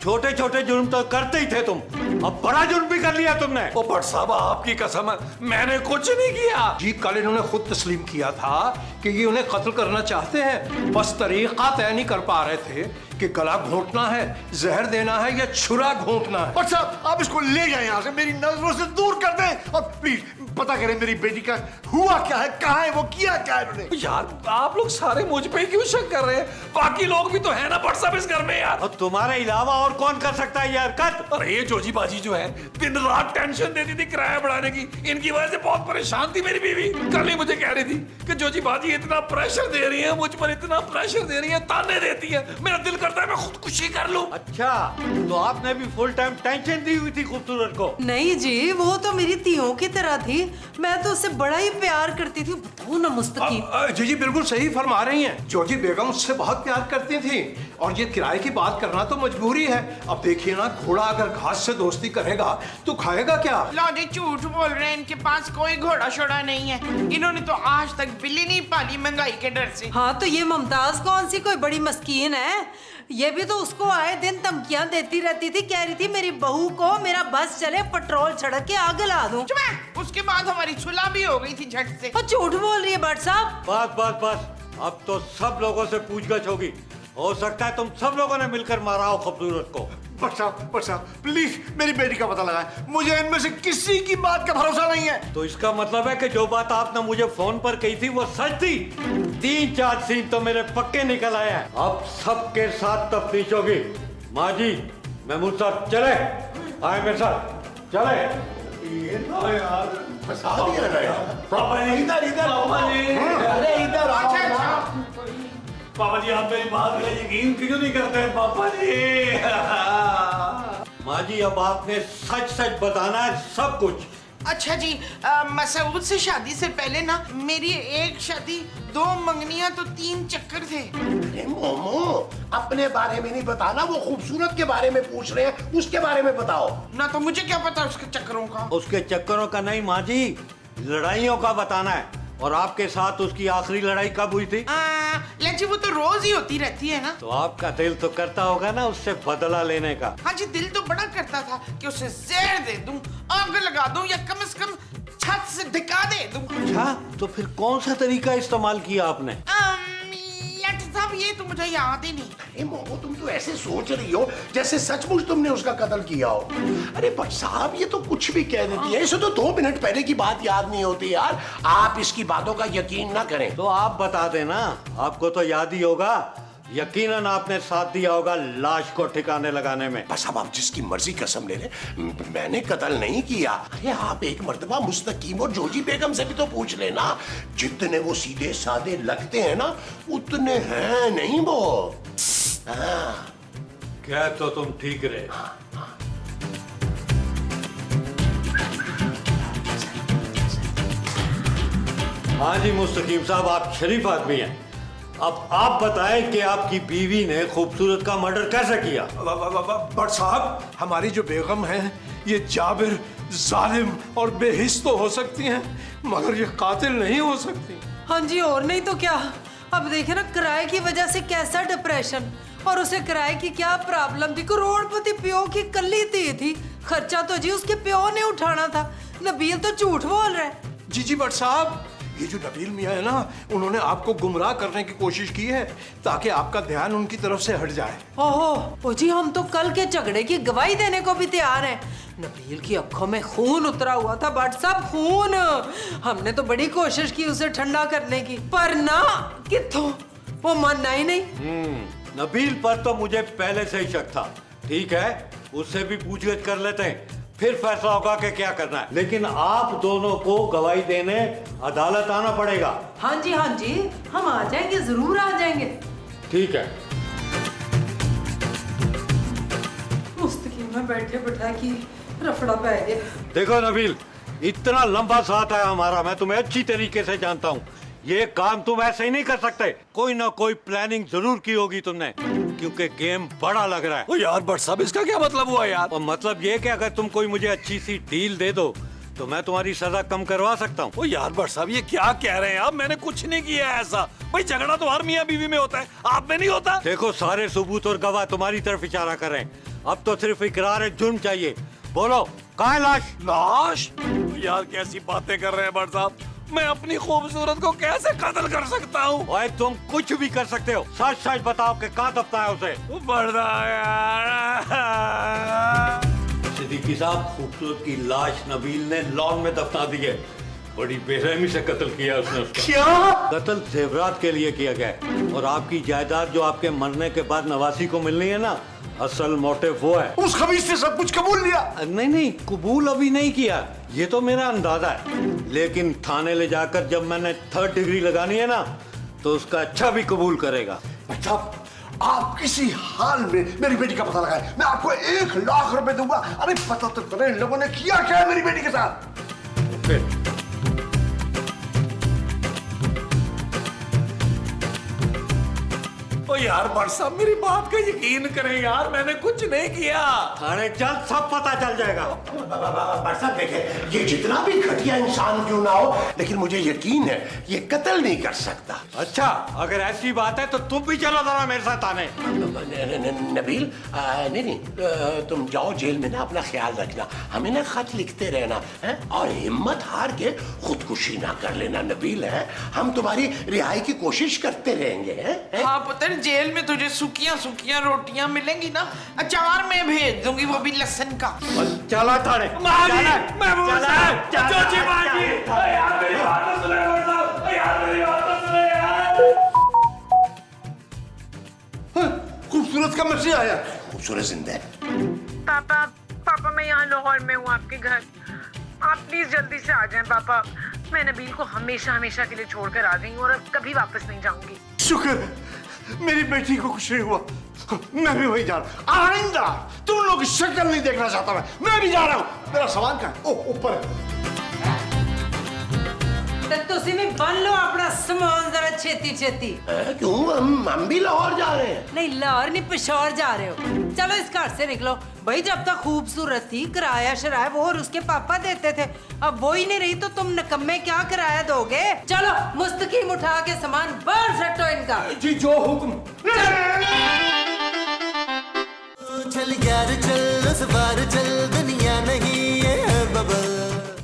छोटे छोटे जुर्म तो करते ही थे तुम, अब बड़ा जुर्म भी कर लिया तुमने। ओ भट्ट साहब आपकी कसम है, मैंने कुछ नहीं किया जी कल इन्होंने खुद तस्लीम किया था कि ये उन्हें कत्ल करना चाहते हैं, बस तरीका तय नहीं कर पा रहे थे कि गला घोंटना है, जहर देना है या छुरा घोंटना है। भट्ट साहब आप इसको ले जाएं यहाँ से, मेरी नजरों से दूर कर दें, और प्लीज पता करें मेरी बेटी का हुआ क्या है, कहाँ है वो, किया क्या है उन्होंने। यार आप लोग सारे मुझ पे क्यों शक कर रहे हैं, बाकी लोग भी तो है ना भट्ट साहब इस घर में यार। और तुम्हारे अलावा और कौन कर सकता है यार कत्ल? अरे ये जोजी बाजी जो है दिन रात टेंशन देती थी किराया बढ़ाने की, इनकी वजह से बहुत परेशान थी मेरी बीवी। कल ही मुझे कह रही थी कि जोजी बाजी इतना प्रेशर दे रही है मुझ पर, इतना प्रेशर दे रही है, ताने देती है, मेरा दिल कर करता है मैं खुदकुशी कर लूं। अच्छा, तो आपने भी फुल टाइम टेंशन दी हुई थी खूबसूरत को? नहीं जी, वो तो मेरी तियों की तरह थी, मैं तो उससे बड़ा ही प्यार करती थी। बताओ ना मुस्तकीम। जी जी बिल्कुल सही फरमा रही हैं। जोजी बेगम उससे बहुत प्यार करती थी और ये किराए की बात करना तो मजबूरी है। अब देखिए ना, घोड़ा अगर घास से दोस्ती करेगा तो खाएगा क्या? लो जी, झूठ बोल रहे हैं, इनके पास कोई घोड़ा शोड़ा नहीं है। इन्होंने तो आज तक बिल्ली नहीं पाली महंगाई के डर से। हाँ तो ये मुमताज कौन सी कोई बड़ी मस्कीन है? ये भी तो उसको आए दिन धमकियां देती रहती थी, कह रही थी मेरी बहू को मेरा बस चले पेट्रोल छिड़क के आग ला दूं। चुप है। उसके बाद हमारी सुलह भी हो गई थी झट से। और झूठ बोल रही है भट्ट साहब। बस बस बस, अब तो सब लोगों से पूछगछ होगी। हो सकता है तुम सब लोगों ने मिलकर मारा हो खूबसूरत को। बट साहब प्लीज मेरी बेटी का पता लगाएं, मुझे इनमें से किसी की बात का भरोसा नहीं है। तो इसका मतलब है कि जो बात आपने मुझे फोन पर कही थी वो सच थी। 3-4 सीन तो मेरे पक्के निकल आए हैं। अब सबके साथ तफ्तीश होगी। माँ जी, महमूद साहब चले, आए मेरे साथ चले। ये ना यार, फंसा दिया ना यार। पापा जी इधर इधर, पापा जी अरे इधर आओ ना। पापा जी आप मेरी बात पे यकीन क्यों नहीं करते हैं पापा जी? माँ जी, अब आपने सच सच बताना है सब कुछ। अच्छा जी, मसूद से शादी से पहले ना मेरी 1 शादी, 2 मंगनियां तो 3 चक्कर थे। अरे मोमो, अपने बारे में नहीं बताना, वो खूबसूरत के बारे में पूछ रहे हैं, उसके बारे में बताओ ना। तो मुझे क्या पता उसके चक्करों का। उसके चक्करों का नहीं माँ जी, लड़ाइयों का बताना है। और आपके साथ उसकी आखिरी लड़ाई कब हुई थी? लज्जी वो तो रोज ही होती रहती है ना। तो आपका दिल तो करता होगा ना उससे बदला लेने का। हाँ जी, दिल तो बड़ा करता था कि उसे जहर दे दूं, आग लगा दूं या कम से कम छत से धिका दे दूं। अच्छा, तो फिर कौन सा तरीका इस्तेमाल किया आपने? लट साहब ये तो मुझे याद ही नहीं। अरे मोमो, तुम तो ऐसे सोच रही हो जैसे सचमुच तुमने उसका कत्ल किया हो। अरे बट साहब, ये तो कुछ भी कह देती है, इसे तो 2 मिनट पहले की बात याद नहीं होती यार। आप इसकी बातों का यकीन ना करें। तो आप बता देना, आपको तो याद ही होगा। यकीनन आपने साथ दिया होगा लाश को ठिकाने लगाने में। बस अब आप जिसकी मर्जी कसम ले लें, मैंने कत्ल नहीं किया। अरे आप एक मर्तबा मुस्तकीम और जोजी बेगम से भी तो पूछ लेना, जितने वो सीधे साधे लगते हैं ना उतने हैं नहीं वो। हाँ। क्या तो तुम ठीक रहे। हाँ जी मुस्तकीम साहब, आप शरीफ आदमी हैं। अब आप बताएं कि आपकी बीवी ने खूबसूरत का मर्डर कैसे किया? बट साहब, हमारी जो बेगम है ये जाबिर, जालिम और बेहिस तो हो सकती हैं, मगर ये कातिल नहीं हो सकती। हाँ जी, और नहीं तो क्या। अब देखे ना, किराए की वजह से कैसा डिप्रेशन, और उसे किराए की क्या प्रॉब्लम थी। करोड़पति प्यो की कल्ली थी, खर्चा तो जी उसके प्यो ने उठाना था। नबील तो झूठ बोल रहा है। जी बट साहब, ये जो नबील मियां है ना, उन्होंने आपको गुमराह करने की कोशिश की है ताकि आपका ध्यान उनकी तरफ से हट जाए। ओहो जी, हम तो कल के झगड़े की गवाही देने को भी तैयार हैं। नबील की आंखों में खून उतरा हुआ था बट सब खून। हमने तो बड़ी कोशिश की उसे ठंडा करने की, पर ना किथों, वो मानना ही नहीं। नबील पर तो मुझे पहले से ही शक था। ठीक है, उससे भी पूछगछ कर लेते हैं, फिर फैसला होगा कि क्या करना है। लेकिन आप दोनों को गवाही देने अदालत आना पड़ेगा। हाँ जी, हम आ जाएंगे, जरूर आ जाएंगे। ठीक है। मुस्तकीम में बैठे बैठा की रफड़ा पै गया। देखो नबील, इतना लंबा साथ है हमारा, मैं तुम्हें अच्छी तरीके से जानता हूँ। ये काम तुम ऐसे ही नहीं कर सकते, कोई ना कोई प्लानिंग जरूर की होगी तुमने, क्योंकि गेम बड़ा लग रहा है। ओ यार बट साहब, इसका क्या मतलब हुआ यार? और मतलब ये कि अगर तुम कोई मुझे अच्छी सी डील दे दो तो मैं तुम्हारी सजा कम करवा सकता हूँ। ओ यार बट साहब, ये क्या कह रहे हैं आप? मैंने कुछ नहीं किया है ऐसा। भाई झगड़ा तो हर मियाँ बीवी में होता है, आप में नहीं होता। देखो, सारे सबूत और गवाह तुम्हारी तरफ इशारा कर रहे हैं। अब तो सिर्फ इकरार जुर्म चाहिए। बोलो, कहाँ है लाश? लाश? यार कैसी बातें कर रहे हैं बट साहब, मैं अपनी खूबसूरत को कैसे कत्ल कर सकता हूँ? ओए, तुम कुछ भी कर सकते हो, सच सच बताओ कि कहाँ दफना है उसे। बड़ा यार। सिद्दीकी साहब, खूबसूरत की लाश नबील ने लॉन में दफना दी है। बड़ी बेरहमी से कत्ल किया उसने उसका। क्या? कत्ल जेवरात के लिए किया गया है, और आपकी जायदाद जो आपके मरने के बाद नवासी को मिलनी है ना, असल मोटिव वो है। उस खबीज से सब कुछ कबूल लिया? नहीं, कबूल अभी नहीं किया, ये तो मेरा अंदाजा है। लेकिन थाने ले जाकर जब मैंने 3rd डिग्री लगानी है ना, तो उसका अच्छा भी कबूल करेगा। साहब, आप किसी हाल में मेरी बेटी का पता लगाए, मैं आपको 1 लाख रुपए दूंगा। अरे पता तो करें इन लोगों ने किया क्या है मेरी बेटी के साथ। फिर ओ यार भट्ट साहब मेरी बात का यकीन करें यार, मैंने कुछ नहीं किया। थाने चल, सब पता चल जाएगा। भट्ट साहब देखें, ये जितना भी घटिया इंसान क्यों ना हो, लेकिन मुझे यकीन है ये कत्ल नहीं कर सकता। अच्छा, अगर ऐसी बात है तो तुम भी चलो जरा मेरे साथ थाने। नबील नहीं, तुम जाओ जेल में ना, अपना ख्याल रखना, हमें ना खत लिखते रहना है और हिम्मत हार के खुदकुशी ना कर लेना नबील है। हम तुम्हारी रिहाई की कोशिश करते रहेंगे हैं? हाँ पुत्र, जेल में तुझे सूखियां सूखियां रोटियां मिलेंगी ना, अचार में भेज दूंगी, वो भी लहसुन का। चला थाने। खूबसूरत का मैसेज आया। खूबसूरत जिंदा है। पापा पापा मैं यहाँ लाहौर में हूँ आपके घर, आप प्लीज जल्दी से आ जाएं पापा। मैं नबील को हमेशा हमेशा के लिए छोड़कर आ गई हूँ और अब कभी वापस नहीं जाऊंगी। शुक्र है मेरी बेटी को कुछ नहीं हुआ। मैं भी वही जा रहा हूँ। आइंदा तुम लोग की शक्ल नहीं देखना चाहता मैं भी जा रहा हूँ। मेरा सामान कहाँ है? ओ ऊपर है। तुसी भी बन लो अपना सामान जरा छेती छेती। क्यों, हम भी लाहौर जा रहे हैं? नहीं लाहौर नहीं, पेशौर जा रहे हो। चलो इस घर से निकलो भाई। जब तक खूबसूरत थी किराया शराया वो और उसके पापा देते थे, अब वो ही नहीं रही तो तुम निकम्मे क्या किराया दोगे। चलो मुस्तकीम उठा के सामान बाहर सटो इनका। जी जो हुक्म। चल यार चल, उस बार चल